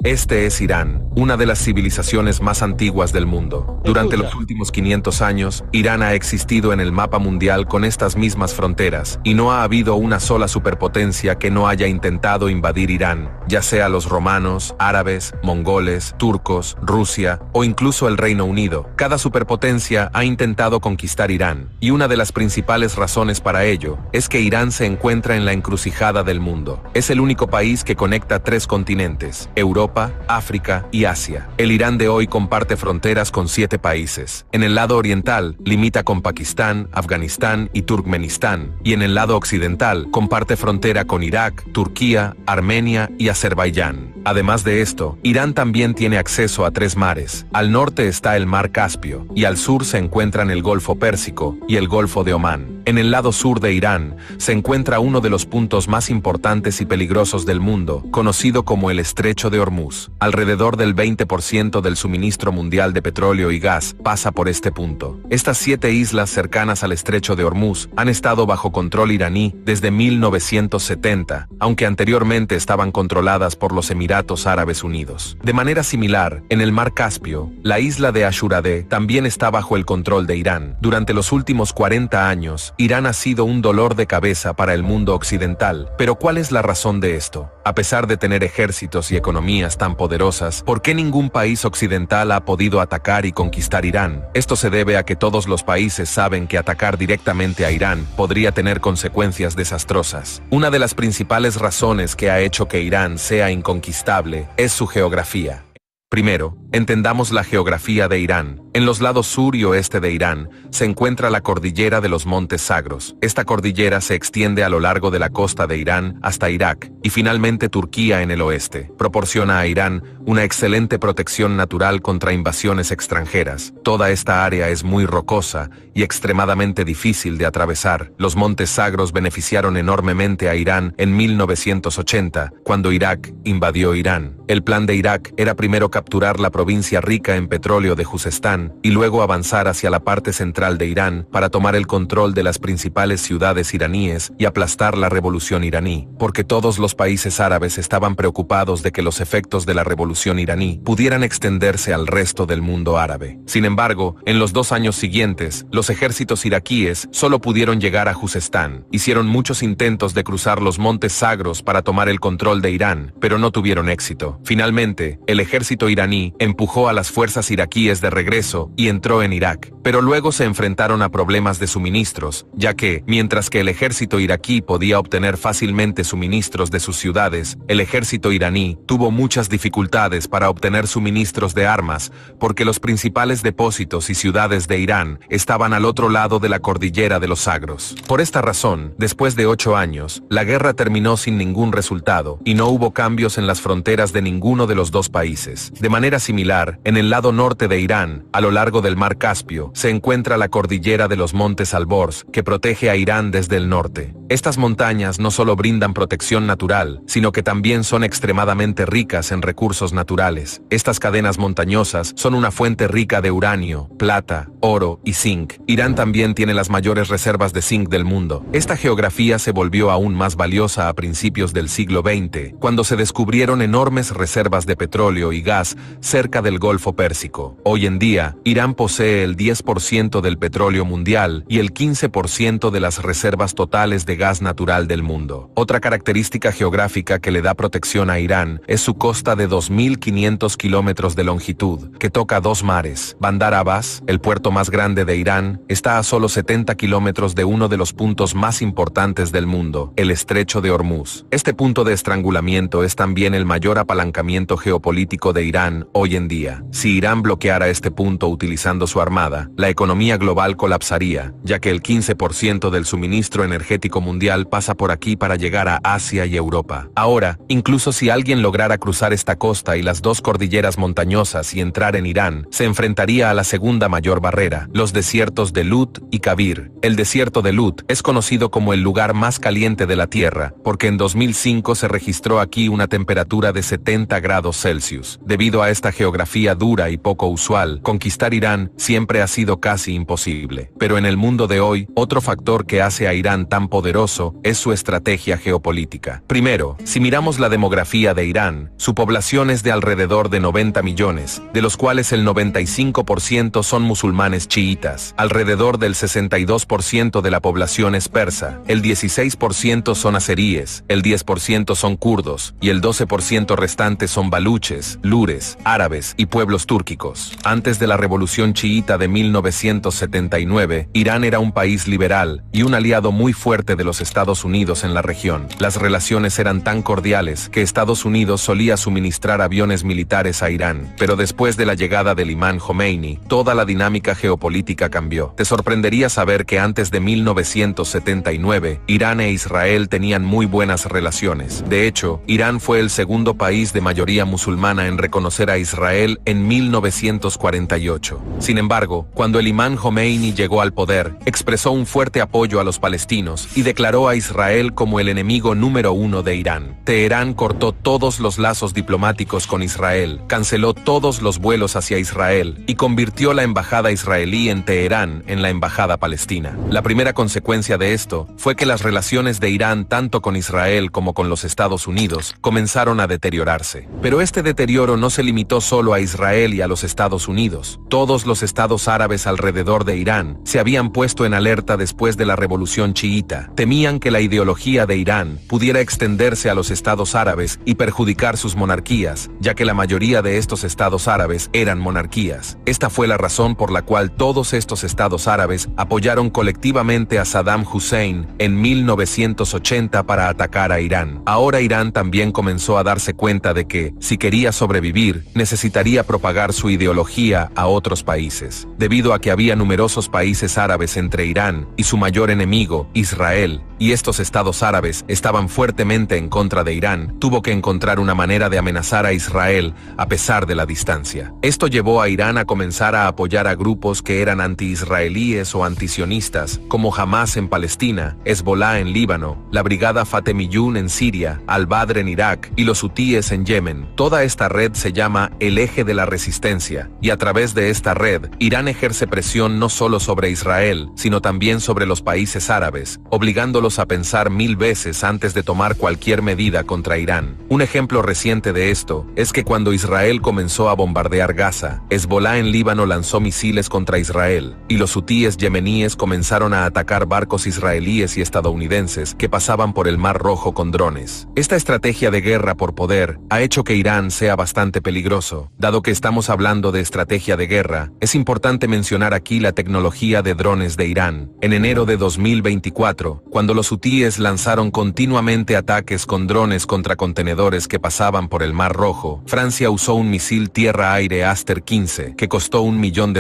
Este es Irán, una de las civilizaciones más antiguas del mundo. Durante los últimos 500 años, Irán ha existido en el mapa mundial con estas mismas fronteras, y no ha habido una sola superpotencia que no haya intentado invadir Irán, ya sea los romanos, árabes, mongoles, turcos, Rusia o incluso el Reino Unido. Cada superpotencia ha intentado conquistar Irán, y una de las principales razones para ello es que Irán se encuentra en la encrucijada del mundo. Es el único país que conecta 3 continentes, Europa, África y Asia. El Irán de hoy comparte fronteras con 7 países. En el lado oriental, limita con Pakistán, Afganistán y Turkmenistán, y en el lado occidental, comparte frontera con Irak, Turquía, Armenia y Azerbaiyán. Además de esto, Irán también tiene acceso a 3 mares. Al norte está el Mar Caspio, y al sur se encuentran el Golfo Pérsico y el Golfo de Omán. En el lado sur de Irán, se encuentra uno de los puntos más importantes y peligrosos del mundo, conocido como el Estrecho de Hormuz. Alrededor del 20% del suministro mundial de petróleo y gas pasa por este punto. Estas 7 islas cercanas al Estrecho de Hormuz han estado bajo control iraní desde 1970, aunque anteriormente estaban controladas por los Emiratos Árabes Unidos. De manera similar, en el Mar Caspio, la isla de Ashuradeh también está bajo el control de Irán. Durante los últimos 40 años, Irán ha sido un dolor de cabeza para el mundo occidental. Pero ¿cuál es la razón de esto? A pesar de tener ejércitos y economías tan poderosas, ¿por qué ningún país occidental ha podido atacar y conquistar Irán? Esto se debe a que todos los países saben que atacar directamente a Irán podría tener consecuencias desastrosas. Una de las principales razones que ha hecho que Irán sea inconquistable es su geografía. Primero, entendamos la geografía de Irán. En los lados sur y oeste de Irán se encuentra la cordillera de los Montes Zagros. Esta cordillera se extiende a lo largo de la costa de Irán hasta Irak, y finalmente Turquía en el oeste. Proporciona a Irán una excelente protección natural contra invasiones extranjeras. Toda esta área es muy rocosa y extremadamente difícil de atravesar. Los Montes Zagros beneficiaron enormemente a Irán en 1980, cuando Irak invadió Irán. El plan de Irak era primero capturar la provincia rica en petróleo de Juzestán y luego avanzar hacia la parte central de Irán para tomar el control de las principales ciudades iraníes y aplastar la revolución iraní, porque todos los países árabes estaban preocupados de que los efectos de la revolución iraní pudieran extenderse al resto del mundo árabe. Sin embargo, en los 2 años siguientes, los ejércitos iraquíes solo pudieron llegar a Juzestán. Hicieron muchos intentos de cruzar los Montes Zagros para tomar el control de Irán, pero no tuvieron éxito. Finalmente, el ejército iraní empujó a las fuerzas iraquíes de regreso y entró en Irak, pero luego se enfrentaron a problemas de suministros, ya que, mientras que el ejército iraquí podía obtener fácilmente suministros de sus ciudades, el ejército iraní tuvo muchas dificultades para obtener suministros de armas, porque los principales depósitos y ciudades de Irán estaban al otro lado de la cordillera de los Zagros. Por esta razón, después de 8 años, la guerra terminó sin ningún resultado, y no hubo cambios en las fronteras de ninguno de los dos países. De manera similar, en el lado norte de Irán, A lo largo del mar Caspio se encuentra la cordillera de los Montes Alborz, que protege a Irán desde el norte. Estas montañas no solo brindan protección natural, sino que también son extremadamente ricas en recursos naturales. Estas cadenas montañosas son una fuente rica de uranio, plata, oro y zinc. Irán también tiene las mayores reservas de zinc del mundo. Esta geografía se volvió aún más valiosa a principios del siglo XX, cuando se descubrieron enormes reservas de petróleo y gas cerca del Golfo Pérsico. Hoy en día, Irán posee el 10% del petróleo mundial y el 15% de las reservas totales de gas natural del mundo. Otra característica geográfica que le da protección a Irán es su costa de 2.500 kilómetros de longitud, que toca dos mares. Bandar Abbas, el puerto más grande de Irán, está a solo 70 kilómetros de uno de los puntos más importantes del mundo, el Estrecho de Hormuz. Este punto de estrangulamiento es también el mayor apalancamiento geopolítico de Irán hoy en día. Si Irán bloqueara este punto utilizando su armada, la economía global colapsaría, ya que el 15% del suministro energético mundial pasa por aquí para llegar a Asia y Europa. Ahora, incluso si alguien lograra cruzar esta costa y las dos cordilleras montañosas y entrar en Irán, se enfrentaría a la segunda mayor barrera, los desiertos de Lut y Kabir. El desierto de Lut es conocido como el lugar más caliente de la Tierra, porque en 2005 se registró aquí una temperatura de 70 grados Celsius. Debido a esta geografía dura y poco usual, conquistar Irán siempre ha sido casi imposible. Pero en el mundo de hoy, otro factor que hace a Irán tan poderoso es su estrategia geopolítica. Primero, si miramos la demografía de Irán, su población es de alrededor de 90 millones, de los cuales el 95% son musulmanes chiitas, alrededor del 62% de la población es persa, el 16% son azeríes, el 10% son kurdos, y el 12% restante son baluches, lures, árabes y pueblos túrquicos. Antes de la revolución chiita de 1979, Irán era un país liberal y un aliado muy fuerte de los Estados Unidos en la región. Las relaciones eran tan cordiales que Estados Unidos solía suministrar aviones militares a Irán, pero después de la llegada del imán Khomeini, toda la dinámica geopolítica cambió. Te sorprendería saber que antes de 1979, Irán e Israel tenían muy buenas relaciones. De hecho, Irán fue el segundo país de mayoría musulmana en reconocer a Israel en 1948. Sin embargo, cuando el imán Khomeini llegó al poder, expresó un fuerte apoyo a los palestinos y declaró a Israel como el enemigo número uno de Irán. Teherán cortó todos los lazos diplomáticos con Israel, canceló todos los vuelos hacia Israel y convirtió la embajada israelí en Teherán en la embajada palestina. La primera consecuencia de esto fue que las relaciones de Irán tanto con Israel como con los Estados Unidos comenzaron a deteriorarse. Pero este deterioro no se limitó solo a Israel y a los Estados Unidos. Todos los estados árabes alrededor de Irán se habían puesto en alerta después de la revolución chiita. Temían que la ideología de Irán pudiera extenderse a los estados árabes y perjudicar sus monarquías, ya que la mayoría de estos estados árabes eran monarquías. Esta fue la razón por la cual todos estos estados árabes apoyaron colectivamente a Saddam Hussein en 1980 para atacar a Irán. Ahora Irán también comenzó a darse cuenta de que, si quería sobrevivir, necesitaría propagar su ideología a otros países. Debido a que había numerosos países árabes entre Irán y su mayor enemigo, Israel, y estos estados árabes estaban fuertemente en contra de Irán, tuvo que encontrar una manera de amenazar a Israel a pesar de la distancia. Esto llevó a Irán a comenzar a apoyar a grupos que eran anti-israelíes o antisionistas, como Hamas en Palestina, Hezbollah en Líbano, la Brigada Fatemiyun en Siria, Al-Badr en Irak y los hutíes en Yemen. Toda esta red se llama el Eje de la Resistencia, y a través de esta red, Irán ejerce presión no solo sobre Israel, sino también sobre los países árabes, obligándolos a pensar 1000 veces antes de tomar cualquier medida contra Irán. Un ejemplo reciente de esto es que cuando Israel comenzó a bombardear Gaza, Hezbollah en Líbano lanzó misiles contra Israel, y los hutíes yemeníes comenzaron a atacar barcos israelíes y estadounidenses que pasaban por el Mar Rojo con drones. Esta estrategia de guerra por poder ha hecho que Irán sea bastante peligroso. Dado que estamos hablando de estrategia de guerra, es importante mencionar aquí la tecnología de drones de Irán. En enero de 2024, cuando los hutíes lanzaron continuamente ataques con drones contra contenedores que pasaban por el Mar Rojo, Francia usó un misil tierra-aire Aster 15, que costó $1 millón,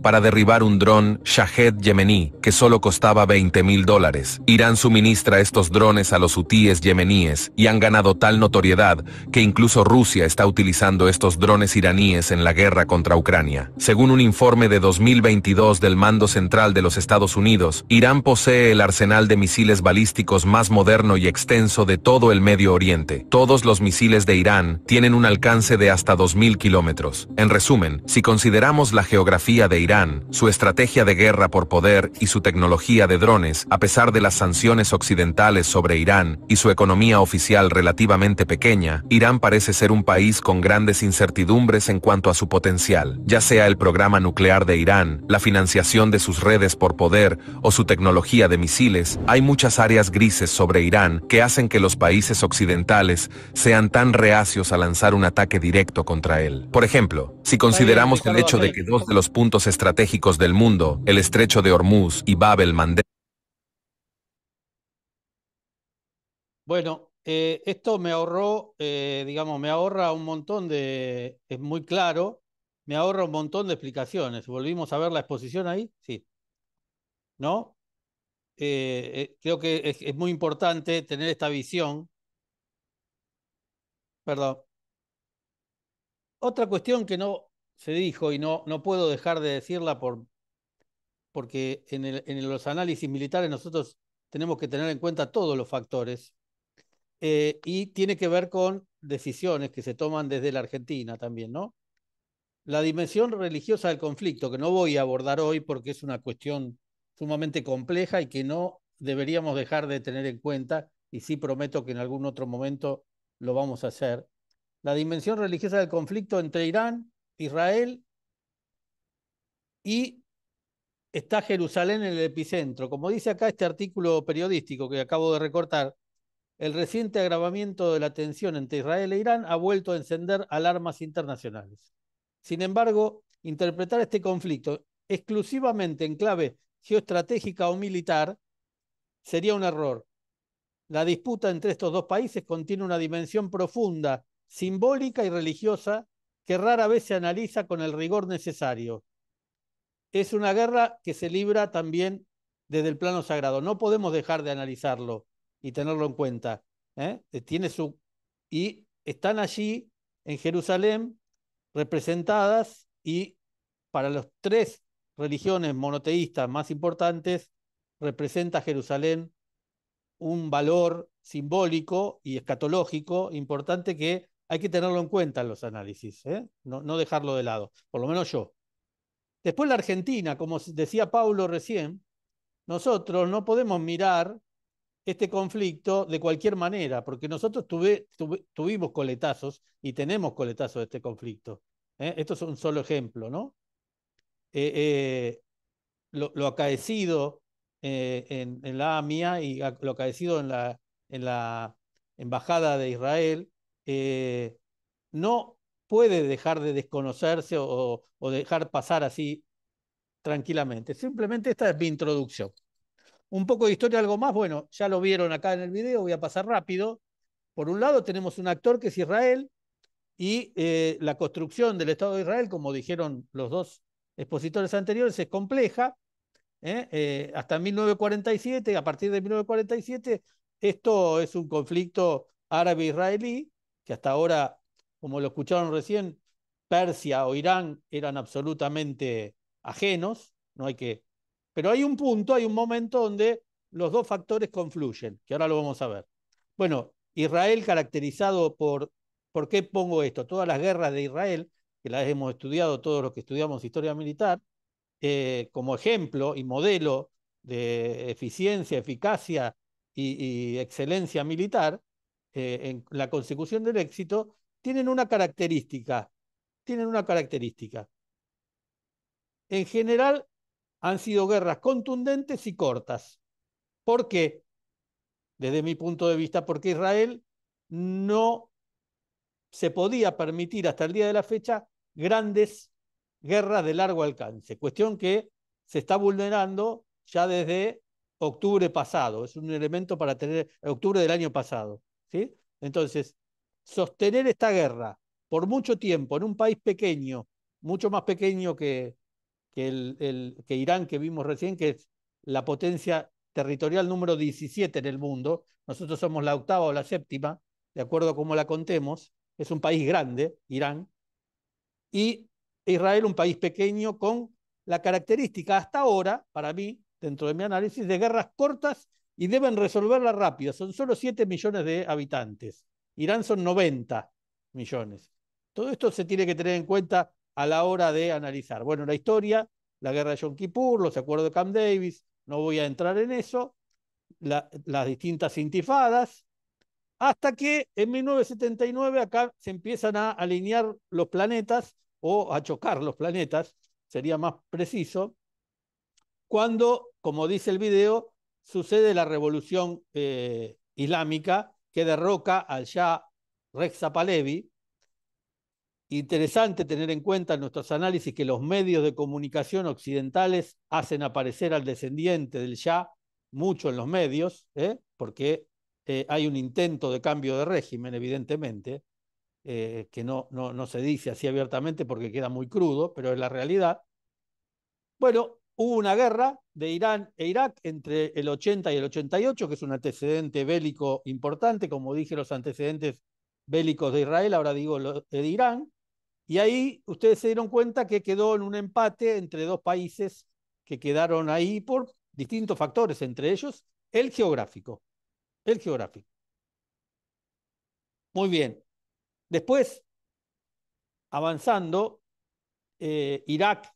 para derribar un dron Shahed yemení, que solo costaba $20.000. Irán suministra estos drones a los hutíes yemeníes y han ganado tal notoriedad que incluso Rusia está utilizando estos drones iraníes en la guerra contra Ucrania. Ucrania. Según un informe de 2022 del Mando Central de los Estados Unidos, Irán posee el arsenal de misiles balísticos más moderno y extenso de todo el Medio Oriente. Todos los misiles de Irán tienen un alcance de hasta 2.000 kilómetros. En resumen, si consideramos la geografía de Irán, su estrategia de guerra por poder y su tecnología de drones, a pesar de las sanciones occidentales sobre Irán y su economía oficial relativamente pequeña, Irán parece ser un país con grandes incertidumbres en cuanto a su potencial, ya sea el programa nuclear de Irán, la financiación de sus redes por poder o su tecnología de misiles. Hay muchas áreas grises sobre Irán que hacen que los países occidentales sean tan reacios a lanzar un ataque directo contra él. Por ejemplo, si consideramos el hecho de que dos de los puntos estratégicos del mundo, el Estrecho de Hormuz y Bab el-Mandeb. Bueno, esto me ahorró, digamos, me ahorra un montón de, es muy claro, me ahorra un montón de explicaciones. ¿Volvimos a ver la exposición ahí? Sí. ¿No? Creo que es muy importante tener esta visión. Perdón. Otra cuestión que no se dijo y no puedo dejar de decirla porque en los análisis militares nosotros tenemos que tener en cuenta todos los factores. Y tiene que ver con decisiones que se toman desde la Argentina también, ¿no? La dimensión religiosa del conflicto, que no voy a abordar hoy porque es una cuestión sumamente compleja y que no deberíamos dejar de tener en cuenta, y sí prometo que en algún otro momento lo vamos a hacer. La dimensión religiosa del conflicto entre Irán, Israel y está Jerusalén en el epicentro. Como dice acá este artículo periodístico que acabo de recortar, el reciente agravamiento de la tensión entre Israel e Irán ha vuelto a encender alarmas internacionales. Sin embargo, interpretar este conflicto exclusivamente en clave geoestratégica o militar sería un error. La disputa entre estos dos países contiene una dimensión profunda, simbólica y religiosa que rara vez se analiza con el rigor necesario. Es una guerra que se libra también desde el plano sagrado. No podemos dejar de analizarlo y tenerlo en cuenta. Y están allí en Jerusalén representadas, y para las tres religiones monoteístas más importantes representa Jerusalén un valor simbólico y escatológico importante que hay que tenerlo en cuenta en los análisis, no dejarlo de lado, por lo menos yo. Después la Argentina, como decía Paulo recién, nosotros no podemos mirar este conflicto de cualquier manera, porque nosotros tuvimos coletazos y tenemos coletazos de este conflicto. Esto es un solo ejemplo, ¿no? Lo acaecido en la AMIA y lo acaecido en la Embajada de Israel no puede dejar de desconocerse o dejar pasar así tranquilamente. Simplemente esta es mi introducción. Un poco de historia, algo más. Bueno, ya lo vieron acá en el video, voy a pasar rápido. Por un lado tenemos un actor que es Israel y la construcción del Estado de Israel, como dijeron los dos expositores anteriores, es compleja. Hasta 1947, a partir de 1947, esto es un conflicto árabe-israelí, que hasta ahora, como lo escucharon recién, Persia o Irán eran absolutamente ajenos, no hay que... Pero hay un punto, hay un momento donde los dos factores confluyen, que ahora lo vamos a ver. Bueno, Israel caracterizado ¿por qué pongo esto? Todas las guerras de Israel, que las hemos estudiado todos los que estudiamos historia militar, como ejemplo y modelo de eficiencia, eficacia y excelencia militar en la consecución del éxito, tienen una característica. En general han sido guerras contundentes y cortas. ¿Por qué? Desde mi punto de vista, porque Israel no se podía permitir hasta el día de la fecha grandes guerras de largo alcance, cuestión que se está vulnerando ya desde octubre pasado, es un elemento para tener, octubre del año pasado, ¿sí? Entonces, sostener esta guerra por mucho tiempo en un país pequeño, mucho más pequeño que Irán, que vimos recién, que es la potencia territorial número 17 en el mundo, nosotros somos la octava o la séptima, de acuerdo a cómo la contemos, es un país grande, Irán, y Israel un país pequeño con la característica hasta ahora, para mí, dentro de mi análisis, de guerras cortas y deben resolverlas rápido. Son solo 7 millones de habitantes. Irán son 90 millones. Todo esto se tiene que tener en cuenta a la hora de analizar. Bueno, la historia, la guerra de Yom Kippur, los acuerdos de Camp David, no voy a entrar en eso, las distintas intifadas, hasta que en 1979 acá se empiezan a alinear los planetas, o a chocar los planetas, sería más preciso, cuando, como dice el video, sucede la revolución islámica que derroca al Shah Reza Pahlavi. Interesante tener en cuenta en nuestros análisis que los medios de comunicación occidentales hacen aparecer al descendiente del Shah mucho en los medios, porque hay un intento de cambio de régimen, evidentemente, que no se dice así abiertamente porque queda muy crudo, pero es la realidad. Bueno, hubo una guerra de Irán e Irak entre el 80 y el 88, que es un antecedente bélico importante, como dije, los antecedentes bélicos de Israel, ahora digo lo de Irán, y ahí ustedes se dieron cuenta que quedó en un empate entre dos países que quedaron ahí por distintos factores, entre ellos el geográfico. El geográfico. Muy bien. Después, avanzando, Irak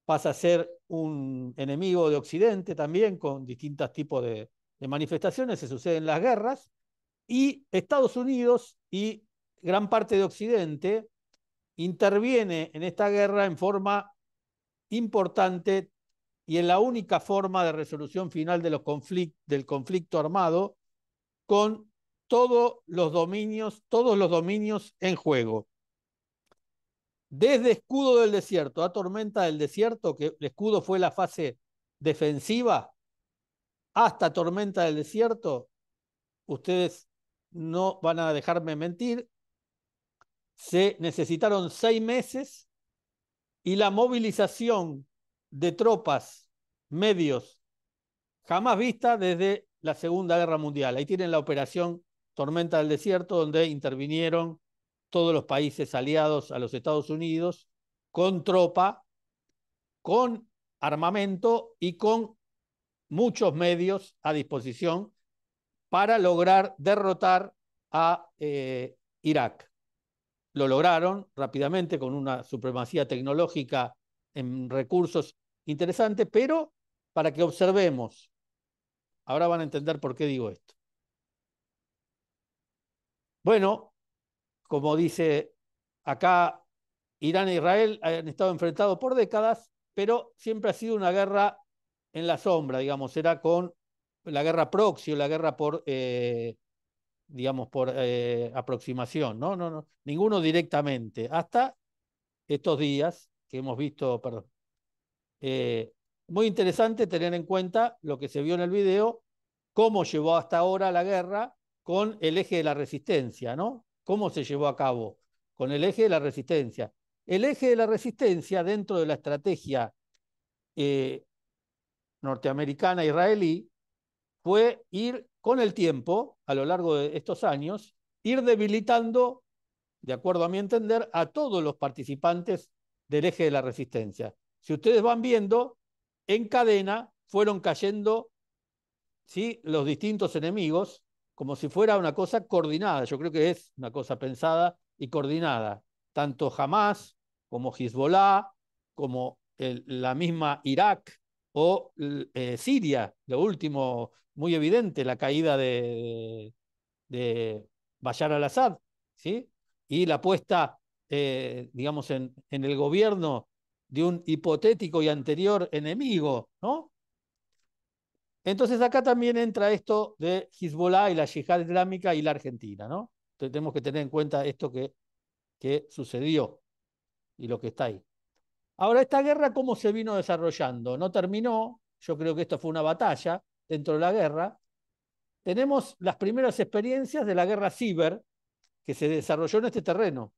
pasa a ser un enemigo de Occidente también, con distintos tipos de manifestaciones, se suceden las guerras, y Estados Unidos y gran parte de Occidente interviene en esta guerra en forma importante y en la única forma de resolución final de del conflicto armado, con todos los dominios en juego. Desde Escudo del Desierto a Tormenta del Desierto, que el escudo fue la fase defensiva, hasta Tormenta del Desierto, ustedes no van a dejarme mentir, se necesitaron 6 meses y la movilización de tropas, medios, jamás vista desde la Segunda Guerra Mundial. Ahí tienen la operación Tormenta del Desierto, donde intervinieron todos los países aliados a los Estados Unidos con tropa, con armamento y con muchos medios a disposición para lograr derrotar a Irak. Lo lograron rápidamente con una supremacía tecnológica en recursos interesantes, pero para que observemos, ahora van a entender por qué digo esto. Bueno, como dice acá, Irán e Israel han estado enfrentados por décadas, pero siempre ha sido una guerra en la sombra, digamos, era con la guerra proxy o la guerra por, digamos, por aproximación, ¿no? Ninguno directamente, hasta estos días que hemos visto, perdón. Muy interesante tener en cuenta lo que se vio en el video, cómo llevó hasta ahora la guerra con el eje de la resistencia, ¿no? ¿Cómo se llevó a cabo? Con el eje de la resistencia. El eje de la resistencia dentro de la estrategia norteamericana israelí fue ir con el tiempo, a lo largo de estos años, ir debilitando, de acuerdo a mi entender, a todos los participantes del eje de la resistencia. Si ustedes van viendo, en cadena fueron cayendo, ¿sí?, los distintos enemigos, como si fuera una cosa coordinada. Yo creo que es una cosa pensada y coordinada. Tanto Hamas como Hezbollah, como la misma Irak o Siria, lo último muy evidente, la caída de Bashar al-Assad, ¿sí? Y la puesta, digamos, en el gobierno de un hipotético y anterior enemigo, ¿no? Entonces acá también entra esto de Hezbollah y la yihad islámica y la Argentina, ¿no? Entonces tenemos que tener en cuenta esto que sucedió y lo que está ahí. Ahora, esta guerra, ¿cómo se vino desarrollando? No terminó, yo creo que esto fue una batalla dentro de la guerra. Tenemos las primeras experiencias de la guerra ciber que se desarrolló en este terreno.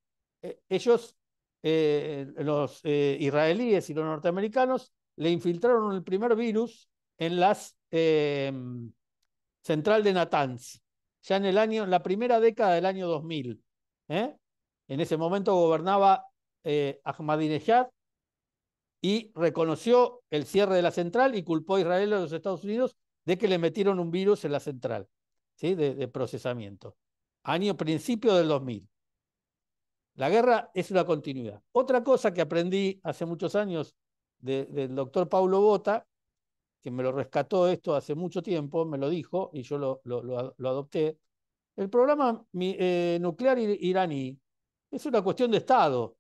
Ellos, los israelíes y los norteamericanos, le infiltraron el primer virus en las central de Natanz, ya en la primera década del año 2000. En ese momento gobernaba Ahmadinejad y reconoció el cierre de la central y culpó a Israel y a los Estados Unidos de que le metieron un virus en la central, ¿sí? de procesamiento. Principio del 2000. La guerra es una continuidad. Otra cosa que aprendí hace muchos años del doctor Paulo Botta, que me lo rescató esto hace mucho tiempo, me lo dijo y yo lo adopté. El programa nuclear iraní es una cuestión de Estado.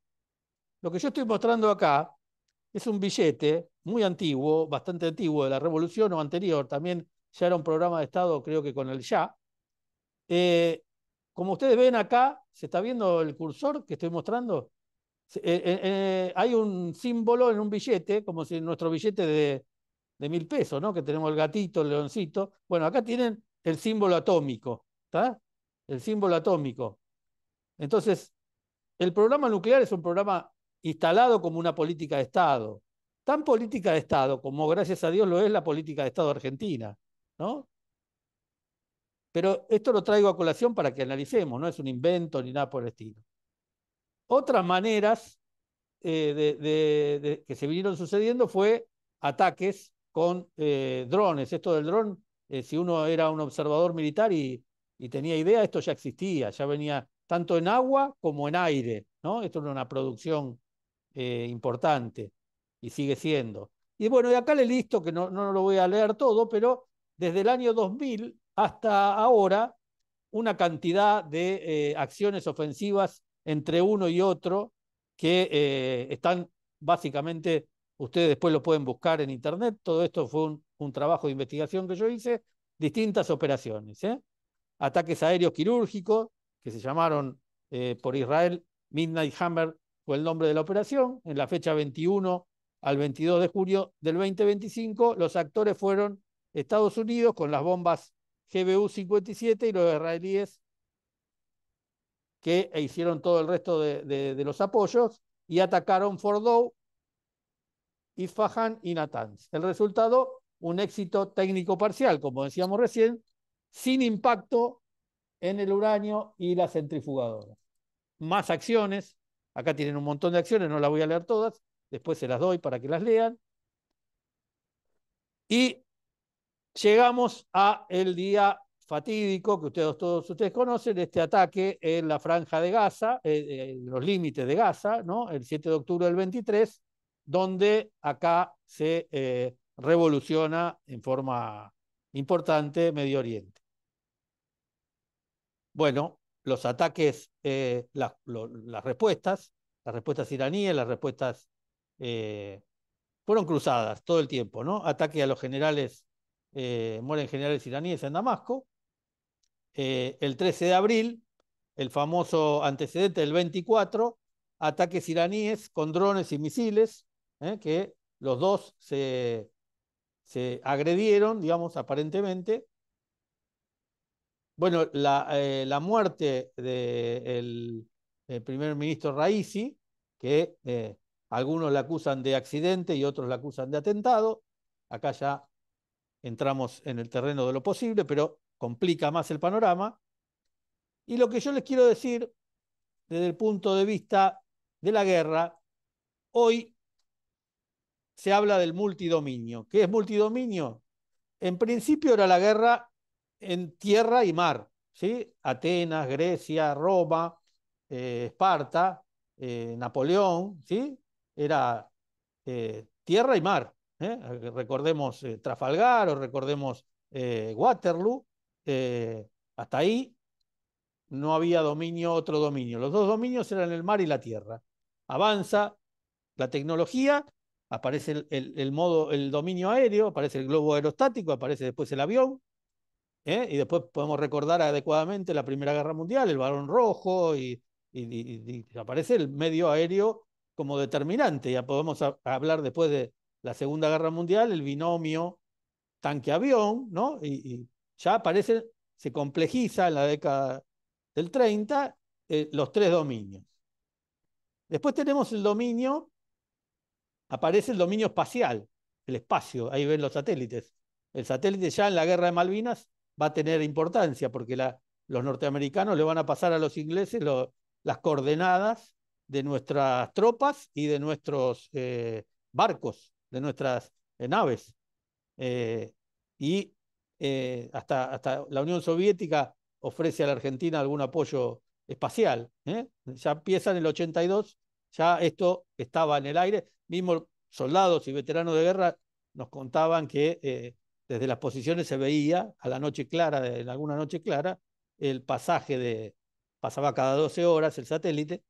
Lo que yo estoy mostrando acá es un billete muy antiguo, bastante antiguo, de la revolución o anterior. También ya era un programa de Estado, creo que con el Shah. Como ustedes ven acá, ¿se está viendo el cursor que estoy mostrando? Hay un símbolo en un billete, como si nuestro billete de 1.000 pesos, ¿no? Que tenemos el gatito, el leoncito. Bueno, acá tienen el símbolo atómico, ¿está? El símbolo atómico. Entonces, el programa nuclear es un programa instalado como una política de Estado. Tan política de Estado como, gracias a Dios, lo es la política de Estado argentina, ¿no? Pero esto lo traigo a colación para que analicemos, no es un invento ni nada por el estilo. Otras maneras que se vinieron sucediendo fue ataques con drones. Esto del dron, si uno era un observador militar y tenía idea, esto ya existía, ya venía tanto en agua como en aire, ¿no? Esto era una producción importante y sigue siendo. Y bueno, y acá le listo, que no lo voy a leer todo, pero desde el año 2000 hasta ahora, una cantidad de acciones ofensivas entre uno y otro que están básicamente, ustedes después lo pueden buscar en internet, todo esto fue un trabajo de investigación que yo hice, distintas operaciones. Ataques aéreos quirúrgicos, que se llamaron por Israel Midnight Hammer, fue el nombre de la operación, en la fecha 21 al 22 de julio del 2025, los actores fueron Estados Unidos con las bombas GBU-57 y los israelíes que hicieron todo el resto de los apoyos y atacaron Fordow, Isfahan y Natanz. El resultado, un éxito técnico parcial, como decíamos recién, sin impacto en el uranio y las centrifugadoras. Más acciones, acá tienen un montón de acciones, no las voy a leer todas, después se las doy para que las lean. Y llegamos a el día fatídico que todos ustedes conocen, este ataque en la franja de Gaza, los límites de Gaza, ¿no? El 7 de octubre del 23, donde acá se revoluciona en forma importante Medio Oriente. Bueno, los ataques, las respuestas iraníes, las respuestas fueron cruzadas todo el tiempo, ¿no? Ataque a los generales, mueren generales iraníes en Damasco. El 13 de abril, el famoso antecedente del 24, ataques iraníes con drones y misiles, que los dos se agredieron, digamos, aparentemente. Bueno, la muerte del primer ministro Raisi, que algunos la acusan de accidente y otros la acusan de atentado. Acá ya entramos en el terreno de lo posible, pero complica más el panorama. Y lo que yo les quiero decir desde el punto de vista de la guerra, hoy se habla del multidominio. ¿Qué es multidominio? En principio era la guerra en tierra y mar, ¿sí? Atenas, Grecia, Roma, Esparta, Napoleón, ¿sí? Era tierra y mar. Recordemos Trafalgar o recordemos Waterloo. Hasta ahí no había otro dominio. Los dos dominios eran el mar y la tierra. Avanza la tecnología, aparece el dominio aéreo, aparece el globo aerostático, aparece después el avión, y después podemos recordar adecuadamente la Primera Guerra Mundial, el Barón Rojo, y aparece el medio aéreo como determinante. Ya podemos hablar después de la Segunda Guerra Mundial, el binomio tanque-avión, ¿no? Y ya aparece, se complejiza en la década del 30 los tres dominios. Después tenemos el dominio, aparece el dominio espacial, el espacio, ahí ven los satélites. El satélite ya en la Guerra de Malvinas va a tener importancia porque los norteamericanos le van a pasar a los ingleses las coordenadas de nuestras tropas y de nuestros barcos, de nuestras naves. Y hasta la Unión Soviética ofrece a la Argentina algún apoyo espacial. Ya empieza en el 82, ya esto estaba en el aire. Mismos soldados y veteranos de guerra nos contaban que desde las posiciones se veía a la noche clara, en alguna noche clara, el pasaje pasaba cada 12 horas el satélite,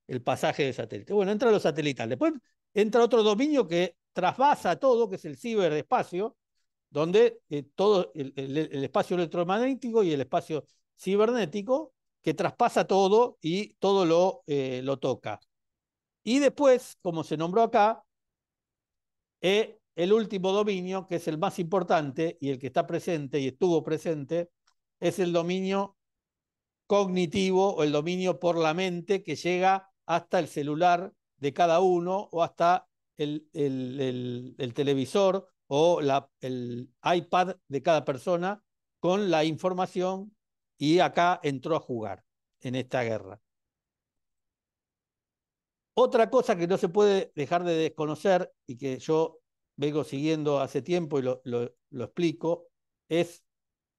el pasaje de satélite. Bueno, entra lo satelital. Después entra otro dominio que trasvasa todo, que es el ciberespacio, donde todo el espacio electromagnético y el espacio cibernético, que traspasa todo y todo lo toca. Y después, como se nombró acá, el último dominio, que es el más importante y el que está presente y estuvo presente, es el dominio cognitivo o el dominio por la mente que llega hasta el celular de cada uno o hasta el televisor o el iPad de cada persona con la información, y acá entró a jugar en esta guerra. Otra cosa que no se puede dejar de desconocer y que yo vengo siguiendo hace tiempo y lo explico, es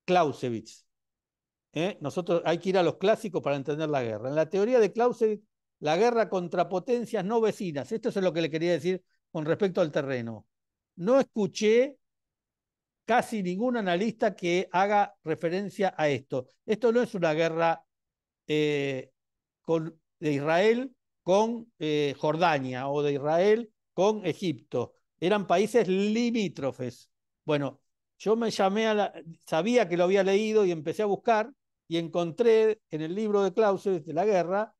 Clausewitz. Nosotros hay que ir a los clásicos para entender la guerra. En la teoría de Clausewitz, la guerra contra potencias no vecinas, esto es lo que le quería decir con respecto al terreno. No escuché casi ningún analista que haga referencia a esto. Esto no es una guerra de Israel con Jordania o de Israel con Egipto. Eran países limítrofes. Bueno, yo sabía que lo había leído y empecé a buscar y encontré en el libro de Clausewitz de la guerra,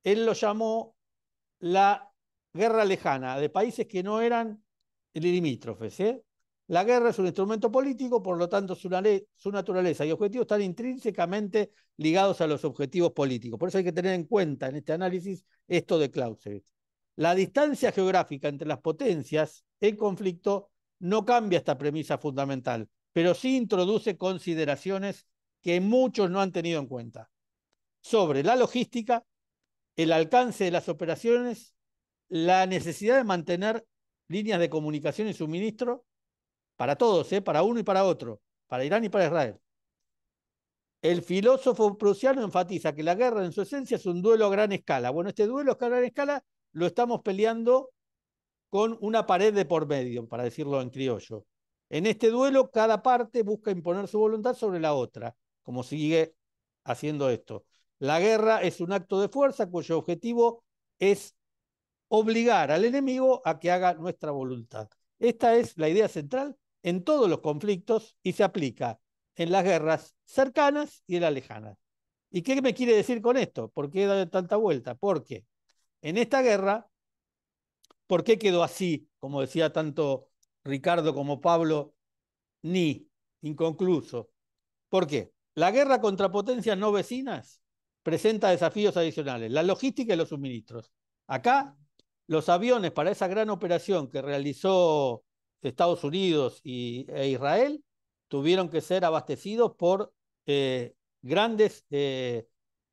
él lo llamó la guerra lejana, de países que no eran limítrofes. La guerra es un instrumento político, por lo tanto su naturaleza y objetivos están intrínsecamente ligados a los objetivos políticos. Por eso hay que tener en cuenta en este análisis esto de Clausewitz. La distancia geográfica entre las potencias en conflicto no cambia esta premisa fundamental, pero sí introduce consideraciones que muchos no han tenido en cuenta sobre la logística, el alcance de las operaciones, la necesidad de mantener líneas de comunicación y suministro para todos, para uno y para otro, para Irán y para Israel. El filósofo prusiano enfatiza que la guerra en su esencia es un duelo a gran escala. Bueno, este duelo a gran escala lo estamos peleando con una pared de por medio, para decirlo en criollo. En este duelo, cada parte busca imponer su voluntad sobre la otra, como sigue haciendo esto. La guerra es un acto de fuerza cuyo objetivo es obligar al enemigo a que haga nuestra voluntad. Esta es la idea central en todos los conflictos y se aplica en las guerras cercanas y en las lejanas. ¿Y qué me quiere decir con esto? ¿Por qué da tanta vuelta? Porque en esta guerra, ¿por qué quedó así, como decía tanto Ricardo como Pablo, inconcluso? ¿Por qué? La guerra contra potencias no vecinas presenta desafíos adicionales, la logística y los suministros. Acá, los aviones para esa gran operación que realizó Estados Unidos e Israel tuvieron que ser abastecidos por grandes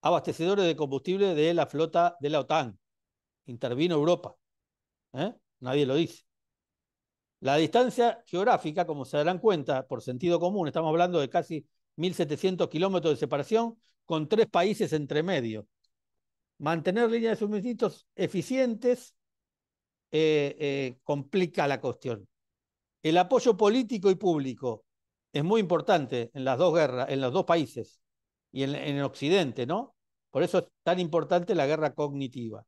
abastecedores de combustible de la flota de la OTAN. Intervino Europa. Nadie lo dice. La distancia geográfica, como se darán cuenta, por sentido común, estamos hablando de casi 1.700 kilómetros de separación con 3 países entre medio. Mantener líneas de suministros eficientes complica la cuestión. El apoyo político y público es muy importante en las dos guerras, en los dos países y en el Occidente, ¿no? Por eso es tan importante la guerra cognitiva.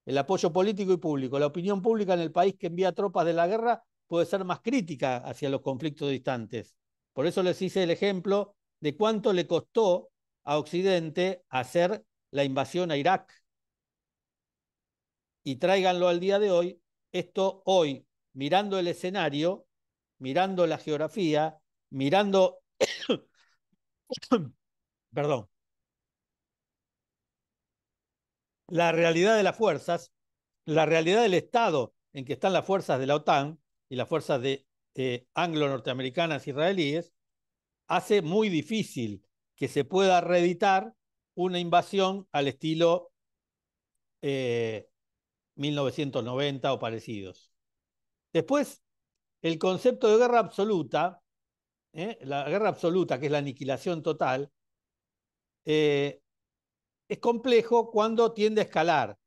El apoyo político y público. La opinión pública en el país que envía tropas de la guerra puede ser más crítica hacia los conflictos distantes. Por eso les hice el ejemplo de cuánto le costó a Occidente hacer la invasión a Irak. Y tráiganlo al día de hoy. Esto hoy, mirando el escenario, mirando la geografía, mirando, perdón, la realidad de las fuerzas, la realidad del estado en que están las fuerzas de la OTAN y las fuerzas anglo-norteamericanas israelíes, hace muy difícil que se pueda reeditar una invasión al estilo 1990 o parecidos. Después, el concepto de guerra absoluta, la guerra absoluta, que es la aniquilación total, es complejo cuando tiende a escalar.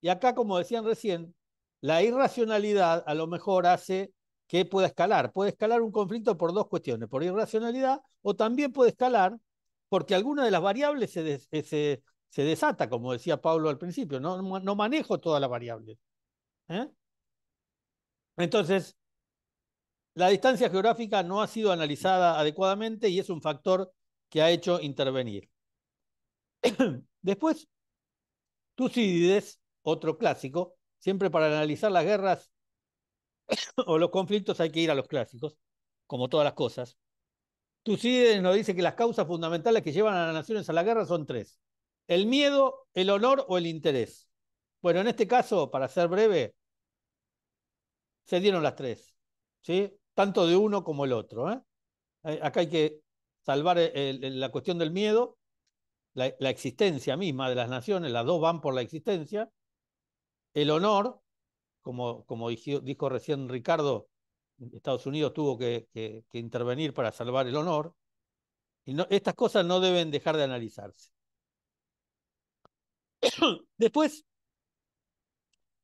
Y acá, como decían recién, la irracionalidad a lo mejor hace que pueda escalar. Puede escalar un conflicto por dos cuestiones, por irracionalidad, o también puede escalar porque alguna de las variables se desata, como decía Pablo al principio. No manejo todas las variables. Entonces, la distancia geográfica no ha sido analizada adecuadamente y es un factor que ha hecho intervenir. Después, Tucídides, otro clásico, siempre para analizar las guerras o los conflictos hay que ir a los clásicos, como todas las cosas. Tucídides nos dice que las causas fundamentales que llevan a las naciones a la guerra son tres: el miedo, el honor o el interés. Bueno, en este caso, para ser breve, se dieron las tres, ¿sí? Tanto de uno como el otro. Acá hay que salvar la cuestión del miedo, la existencia misma de las naciones, las dos van por la existencia. El honor, como dijo recién Ricardo, Estados Unidos tuvo que intervenir para salvar el honor. Y estas cosas no deben dejar de analizarse. Después,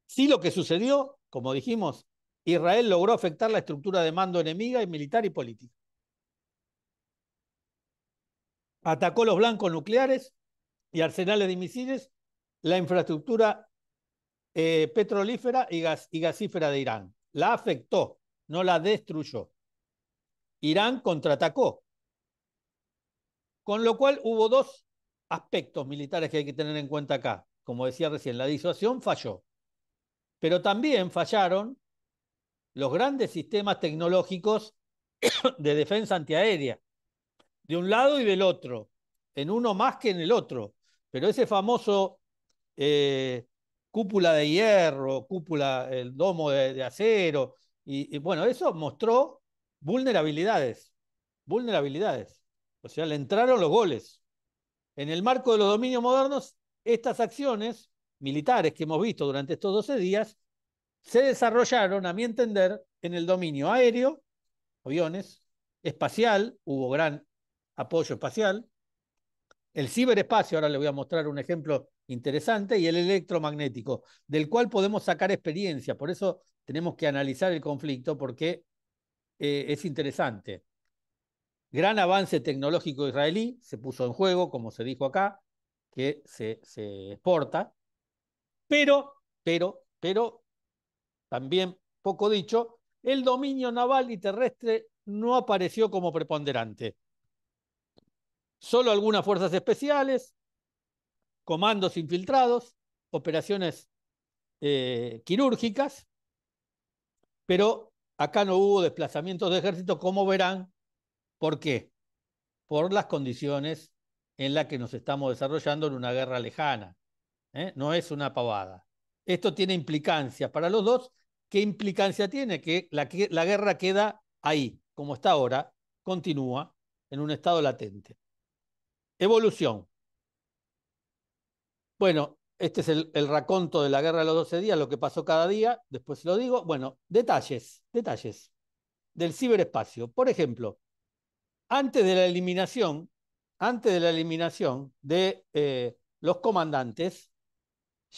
sí, lo que sucedió, como dijimos, Israel logró afectar la estructura de mando enemiga y militar y política. Atacó los blancos nucleares y arsenales de misiles, la infraestructura petrolífera y gasífera de Irán. La afectó, no la destruyó. Irán contraatacó, con lo cual hubo dos aspectos militares que hay que tener en cuenta acá. Como decía recién, la disuasión falló, pero también fallaron los grandes sistemas tecnológicos de defensa antiaérea, de un lado y del otro, en uno más que en el otro. Pero ese famoso cúpula de hierro, el domo de acero, y bueno, eso mostró vulnerabilidades. O sea, le entraron los goles. En el marco de los dominios modernos, estas acciones militares que hemos visto durante estos 12 días se desarrollaron, a mi entender, en el dominio aéreo, aviones, espacial, hubo gran apoyo espacial, el ciberespacio, ahora les voy a mostrar un ejemplo interesante, y el electromagnético, del cual podemos sacar experiencia. Por eso tenemos que analizar el conflicto, porque es interesante. Gran avance tecnológico israelí se puso en juego, como se dijo acá, que se exporta, pero, también poco dicho, el dominio naval y terrestre no apareció como preponderante. Solo algunas fuerzas especiales, comandos infiltrados, operaciones quirúrgicas, pero acá no hubo desplazamientos de ejército, como verán. ¿Por qué? Por las condiciones en las que nos estamos desarrollando en una guerra lejana. No es una pavada. Esto tiene implicancias para los dos. ¿Qué implicancia tiene? Que la guerra queda ahí, como está ahora, continúa en un estado latente. Evolución. Bueno, este es el raconto de la guerra de los 12 días, lo que pasó cada día, después lo digo. Bueno, detalles del ciberespacio. Por ejemplo, antes de la eliminación de los comandantes,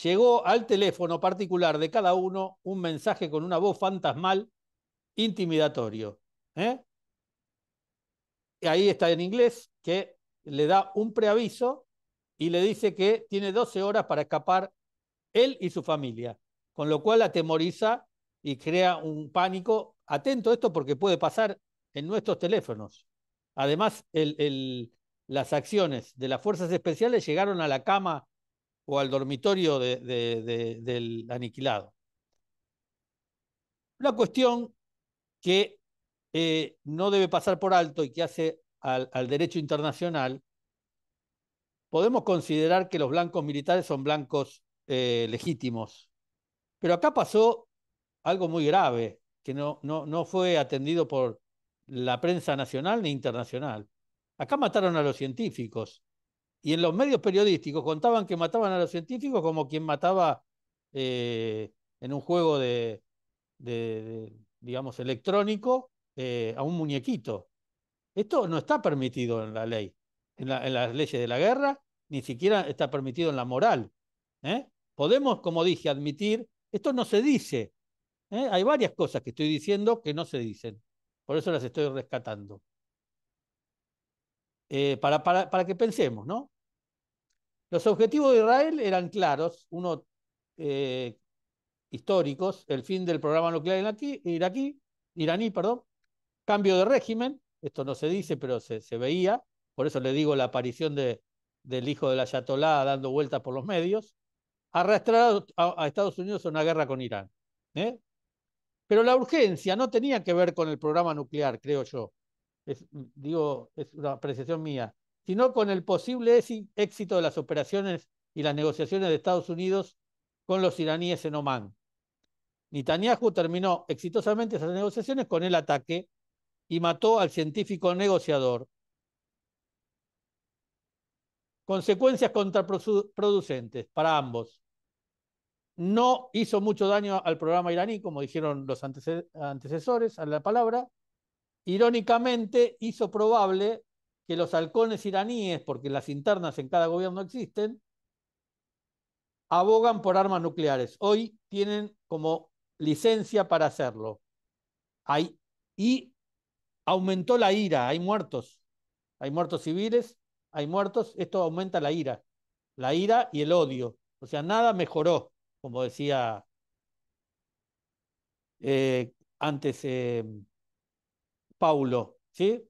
llegó al teléfono particular de cada uno un mensaje con una voz fantasmal intimidatorio. Y ahí está en inglés, que le da un preaviso y le dice que tiene 12 horas para escapar él y su familia, con lo cual atemoriza y crea un pánico. Atento a esto porque puede pasar en nuestros teléfonos. Además, las acciones de las fuerzas especiales llegaron a la cama o al dormitorio del aniquilado. Una cuestión que no debe pasar por alto y que hace al derecho internacional. Podemos considerar que los blancos militares son blancos legítimos, pero acá pasó algo muy grave que no fue atendido por la prensa nacional ni internacional. Acá mataron a los científicos y en los medios periodísticos contaban que mataban a los científicos como quien mataba en un juego digamos, electrónico a un muñequito. Esto no está permitido en la ley, en las leyes de la guerra, ni siquiera está permitido en la moral. Podemos, como dije, admitir, esto no se dice. Hay varias cosas que estoy diciendo que no se dicen. Por eso las estoy rescatando. Para que pensemos, ¿no? Los objetivos de Israel eran claros, uno históricos, el fin del programa nuclear iraní, perdón, cambio de régimen, esto no se dice, pero se veía, por eso le digo la aparición del hijo del ayatolá dando vueltas por los medios, arrastrar a Estados Unidos a una guerra con Irán. Pero la urgencia no tenía que ver con el programa nuclear, creo yo, es una apreciación mía, sino con el posible éxito de las operaciones y las negociaciones de Estados Unidos con los iraníes en Omán. Netanyahu terminó exitosamente esas negociaciones con el ataque y mató al científico negociador. Consecuencias contraproducentes para ambos. No hizo mucho daño al programa iraní, como dijeron los antecesores a la palabra. Irónicamente, hizo probable que los halcones iraníes, porque las internas en cada gobierno existen, abogan por armas nucleares. Hoy tienen como licencia para hacerlo. Y aumentó la ira, hay muertos civiles, hay muertos, esto aumenta la ira y el odio. O sea, nada mejoró, como decía antes Paulo, ¿sí?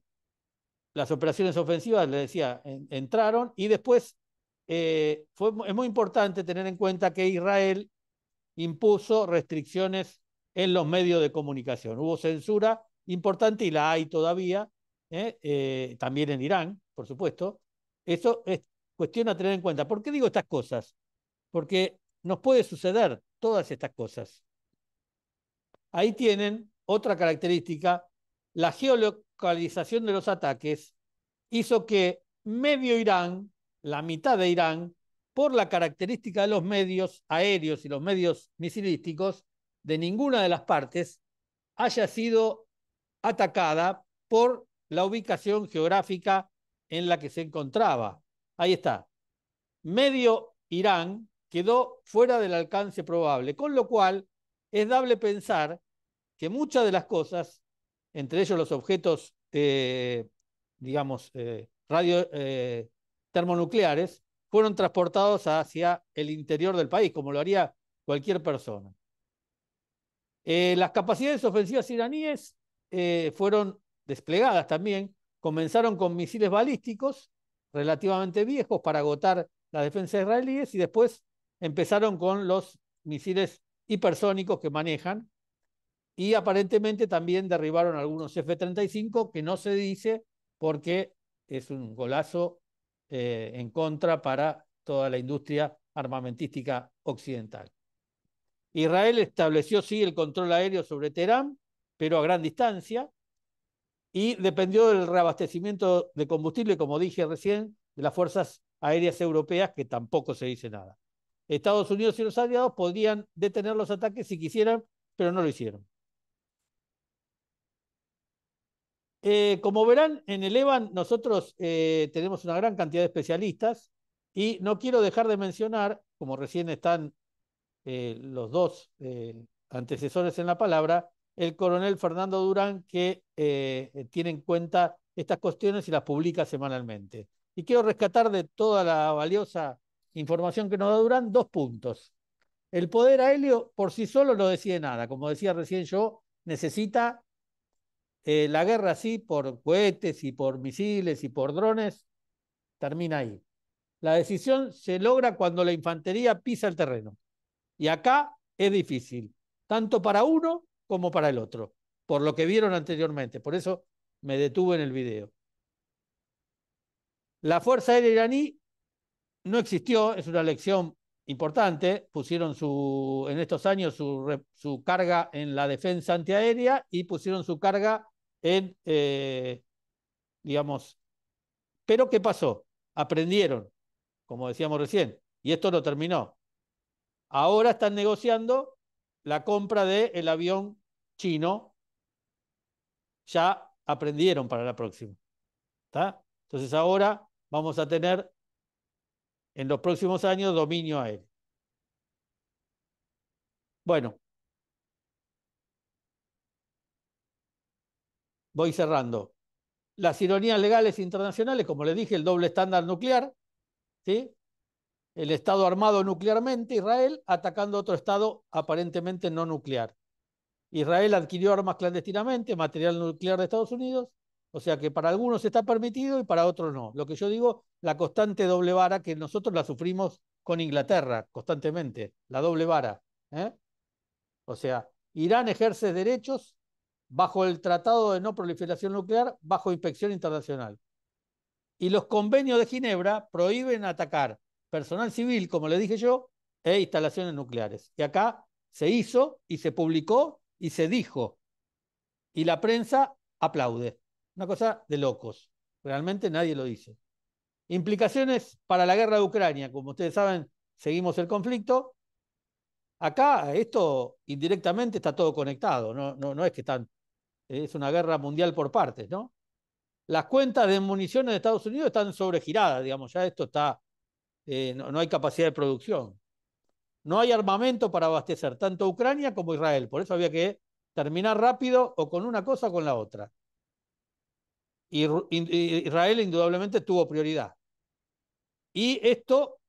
Las operaciones ofensivas, le decía, entraron y después es muy importante tener en cuenta que Israel impuso restricciones en los medios de comunicación. Hubo censura importante y la hay todavía, también en Irán, por supuesto. Eso es cuestión a tener en cuenta. ¿Por qué digo estas cosas? Porque nos puede suceder todas estas cosas. Ahí tienen otra característica, la geolocalización de los ataques hizo que medio Irán, la mitad de Irán, por la característica de los medios aéreos y los medios misilísticos, de ninguna de las partes haya sido atacada por la ubicación geográfica en la que se encontraba. Ahí está. Medio Irán quedó fuera del alcance probable, con lo cual es dable pensar que muchas de las cosas, entre ellos los objetos, digamos, termonucleares, fueron transportados hacia el interior del país, como lo haría cualquier persona. Las capacidades ofensivas iraníes fueron desplegadas también, comenzaron con misiles balísticos relativamente viejos para agotar las defensas israelíes y después empezaron con los misiles hipersónicos que manejan y aparentemente también derribaron algunos F-35 que no se dice porque es un golazo en contra para toda la industria armamentística occidental. Israel estableció sí el control aéreo sobre Teherán, pero a gran distancia, y dependió del reabastecimiento de combustible, como dije recién, de las fuerzas aéreas europeas, que tampoco se dice nada. Estados Unidos y los aliados podrían detener los ataques si quisieran, pero no lo hicieron. Como verán, en el EVAN nosotros tenemos una gran cantidad de especialistas y no quiero dejar de mencionar, como recién están los dos antecesores en la palabra, el coronel Fernando Durán, que tiene en cuenta estas cuestiones y las publica semanalmente. Y quiero rescatar de toda la valiosa información que nos da Durán 2 puntos. El poder aéreo por sí solo no decide nada. Como decía recién yo, necesita la guerra así por cohetes y por misiles y por drones, termina ahí. La decisión se logra cuando la infantería pisa el terreno. Y acá es difícil, tanto para uno como para el otro, por lo que vieron anteriormente. Por eso me detuve en el video. La Fuerza Aérea iraní no existió, es una lección importante. Pusieron en estos años su carga en la defensa antiaérea y pusieron su carga en, digamos, pero ¿qué pasó? Aprendieron. como decíamos recién, y esto no terminó. Ahora están negociando la compra del avión chino. Ya aprendieron para la próxima. ¿Está? Entonces ahora vamos a tener en los próximos años dominio aéreo. Bueno, voy cerrando. Las ironías legales internacionales, como les dije, el doble estándar nuclear, ¿sí? El Estado armado nuclearmente, Israel, atacando a otro Estado aparentemente no nuclear. Israel adquirió armas clandestinamente, material nuclear de Estados Unidos, o sea que para algunos está permitido y para otros no. Lo que yo digo, la constante doble vara que nosotros la sufrimos con Inglaterra constantemente, la doble vara. ¿Eh? O sea, Irán ejerce derechos bajo el Tratado de No Proliferación Nuclear, bajo inspección internacional. Y los convenios de Ginebra prohíben atacar personal civil, como le dije yo, e instalaciones nucleares. Y acá se hizo y se publicó y se dijo. Y la prensa aplaude. Una cosa de locos. Realmente nadie lo dice. Implicaciones para la guerra de Ucrania. Como ustedes saben, seguimos el conflicto. Acá esto indirectamente está todo conectado. No es que es una guerra mundial por partes, ¿no? Las cuentas de municiones de Estados Unidos están sobregiradas, digamos, ya esto está, no hay capacidad de producción. No hay armamento para abastecer tanto Ucrania como Israel, por eso había que terminar rápido o con una cosa o con la otra. Y Israel indudablemente tuvo prioridad. Y esto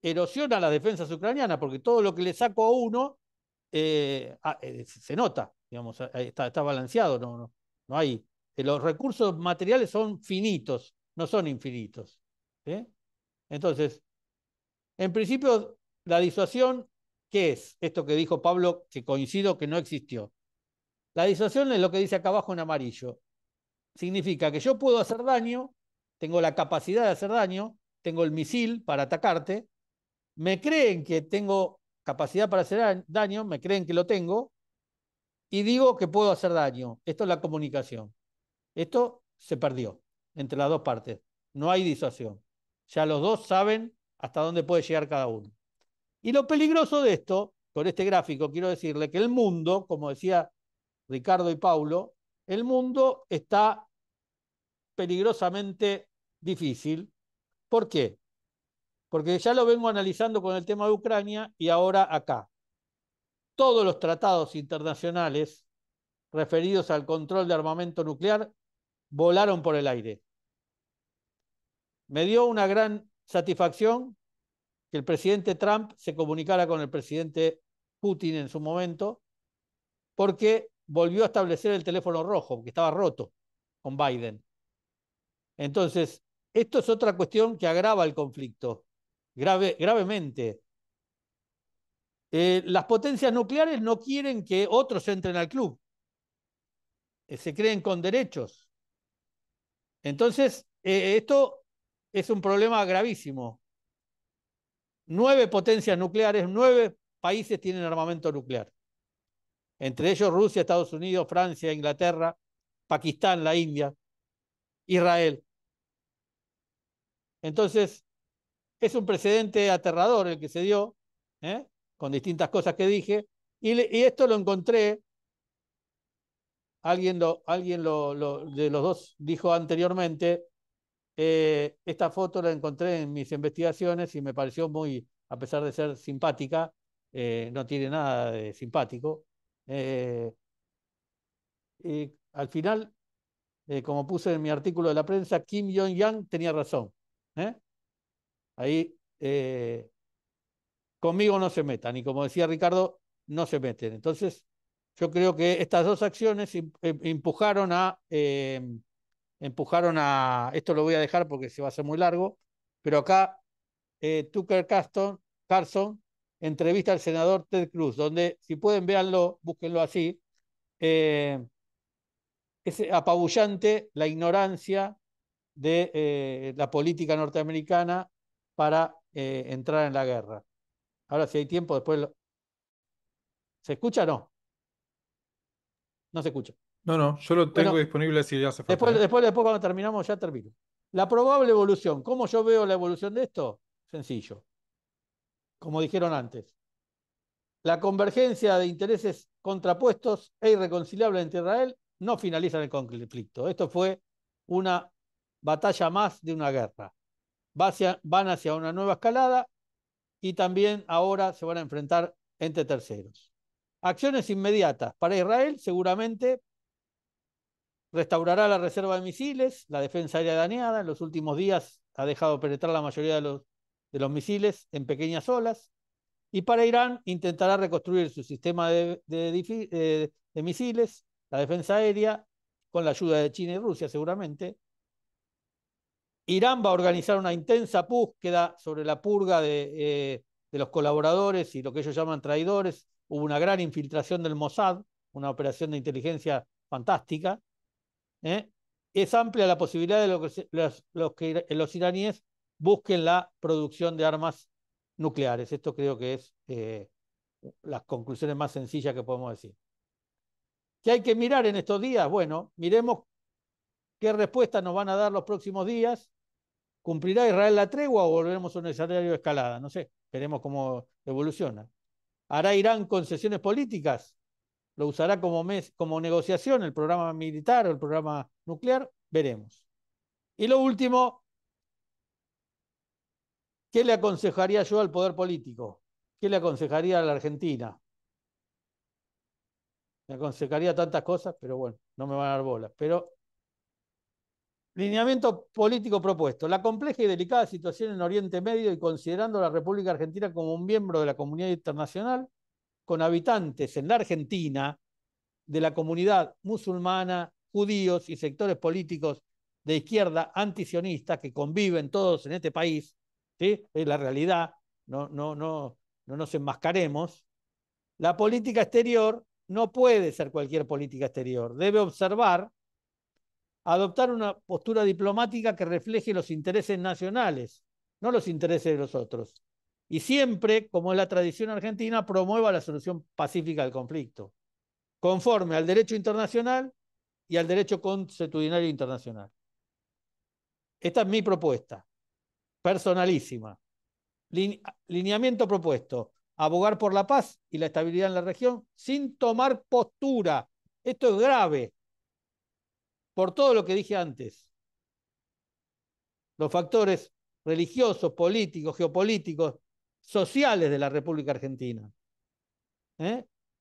erosiona las defensas ucranianas, porque todo lo que le saco a uno se nota, digamos, está balanceado, no hay. Los recursos materiales son finitos, no son infinitos. ¿Sí? Entonces, en principio, la disuasión, ¿qué es? Esto que dijo Pablo, que coincido que no existió. La disuasión es lo que dice acá abajo en amarillo. Significa que yo puedo hacer daño, tengo la capacidad de hacer daño, tengo el misil para atacarte, me creen que tengo capacidad para hacer daño, me creen que lo tengo, y digo que puedo hacer daño. Esto es la comunicación. Esto se perdió entre las dos partes. No hay disuasión. Ya los dos saben hasta dónde puede llegar cada uno. Y lo peligroso de esto, con este gráfico, quiero decirle que el mundo, como decía Ricardo y Paulo, el mundo está peligrosamente difícil. ¿Por qué? Porque ya lo vengo analizando con el tema de Ucrania y ahora acá. Todos los tratados internacionales referidos al control de armamento nuclear volaron por el aire. Me dio una gran satisfacción que el presidente Trump se comunicara con el presidente Putin en su momento, porque volvió a establecer el teléfono rojo, que estaba roto con Biden. Entonces, esto es otra cuestión que agrava el conflicto, gravemente. Las potencias nucleares no quieren que otros entren al club. Se creen con derechos. Entonces, esto es un problema gravísimo. 9 potencias nucleares, 9 países tienen armamento nuclear. Entre ellos Rusia, Estados Unidos, Francia, Inglaterra, Pakistán, la India, Israel. Entonces, es un precedente aterrador el que se dio, con distintas cosas que dije, y esto lo encontré, alguien de los dos dijo anteriormente, esta foto la encontré en mis investigaciones y me pareció muy, a pesar de ser simpática, no tiene nada de simpático. Y al final, como puse en mi artículo de la prensa, Kim Jong-un tenía razón. Ahí conmigo no se metan, y como decía Ricardo, no se meten. Entonces, yo creo que estas dos acciones empujaron esto lo voy a dejar porque se va a hacer muy largo, pero acá Tucker Carlson entrevista al senador Ted Cruz, donde, si pueden, véanlo, búsquenlo así, es apabullante la ignorancia de la política norteamericana para entrar en la guerra. Ahora, si hay tiempo, después ¿Se escucha o no? No se escucha. No, yo lo tengo Bueno, disponible si hace falta. después cuando terminamos, ya termino. La probable evolución. ¿Cómo yo veo la evolución de esto? Sencillo. Como dijeron antes, la convergencia de intereses contrapuestos e irreconciliables entre Israel no finaliza en el conflicto. Esto fue una batalla más de una guerra. Van hacia una nueva escalada y también ahora se van a enfrentar entre terceros. Acciones inmediatas. Para Israel seguramente restaurará la reserva de misiles, la defensa aérea dañada. En los últimos días ha dejado penetrar la mayoría de los misiles en pequeñas olas. Y para Irán intentará reconstruir su sistema de misiles, la defensa aérea, con la ayuda de China y Rusia seguramente. Irán va a organizar una intensa búsqueda sobre la purga de los colaboradores y lo que ellos llaman traidores. Hubo una gran infiltración del Mossad, una operación de inteligencia fantástica. Es amplia la posibilidad de que los iraníes busquen la producción de armas nucleares. Esto creo que es las conclusiones más sencillas que podemos decir. ¿Qué hay que mirar en estos días? Bueno, miremos qué respuesta nos van a dar los próximos días. ¿Cumplirá Israel la tregua o volveremos a un escenario de escalada? No sé, veremos cómo evoluciona. ¿Hará Irán concesiones políticas? ¿Lo usará como negociación el programa militar o el programa nuclear? Veremos. Y lo último, ¿qué le aconsejaría yo al poder político? ¿Qué le aconsejaría a la Argentina? Me aconsejaría tantas cosas, pero bueno, no me van a dar bola. Pero, lineamiento político propuesto. La compleja y delicada situación en Oriente Medio y considerando a la República Argentina como un miembro de la comunidad internacional, con habitantes en la Argentina de la comunidad musulmana, judíos y sectores políticos de izquierda antisionistas que conviven todos en este país, ¿sí? Es la realidad, no nos enmascaremos. La política exterior no puede ser cualquier política exterior, debe adoptar una postura diplomática que refleje los intereses nacionales, no los intereses de los otros. Y siempre, como es la tradición argentina, promueva la solución pacífica del conflicto, conforme al derecho internacional y al derecho consuetudinario internacional. Esta es mi propuesta, personalísima. Lineamiento propuesto, abogar por la paz y la estabilidad en la región sin tomar postura. Esto es grave, por todo lo que dije antes. Los factores religiosos, políticos, geopolíticos, sociales de la República Argentina.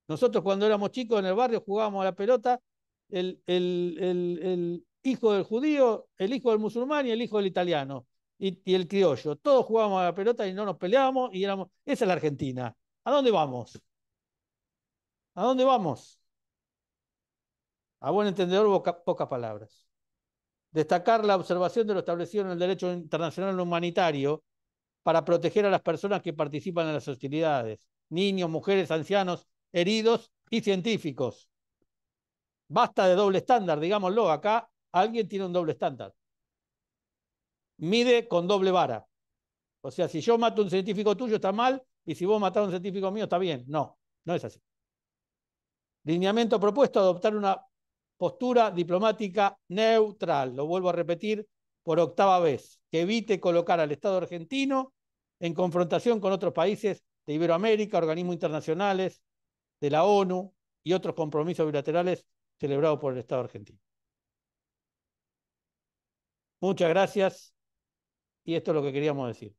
Nosotros cuando éramos chicos en el barrio jugábamos a la pelota, el hijo del judío, el hijo del musulmán y el hijo del italiano y el criollo. Todos jugábamos a la pelota y no nos peleábamos y éramos... Esa es la Argentina. ¿A dónde vamos? ¿A dónde vamos? A buen entendedor, pocas palabras. Destacar la observación de lo establecido en el derecho internacional humanitario para proteger a las personas que participan en las hostilidades, niños, mujeres, ancianos, heridos y científicos. Basta de doble estándar, digámoslo, acá alguien tiene un doble estándar. Mide con doble vara. O sea, si yo mato a un científico tuyo está mal y si vos matás a un científico mío está bien. No, no es así. Lineamiento propuesto, adoptar una postura diplomática neutral, lo vuelvo a repetir por octava vez, que evite colocar al Estado argentino en confrontación con otros países de Iberoamérica, organismos internacionales, de la ONU y otros compromisos bilaterales celebrados por el Estado argentino. Muchas gracias y esto es lo que queríamos decir.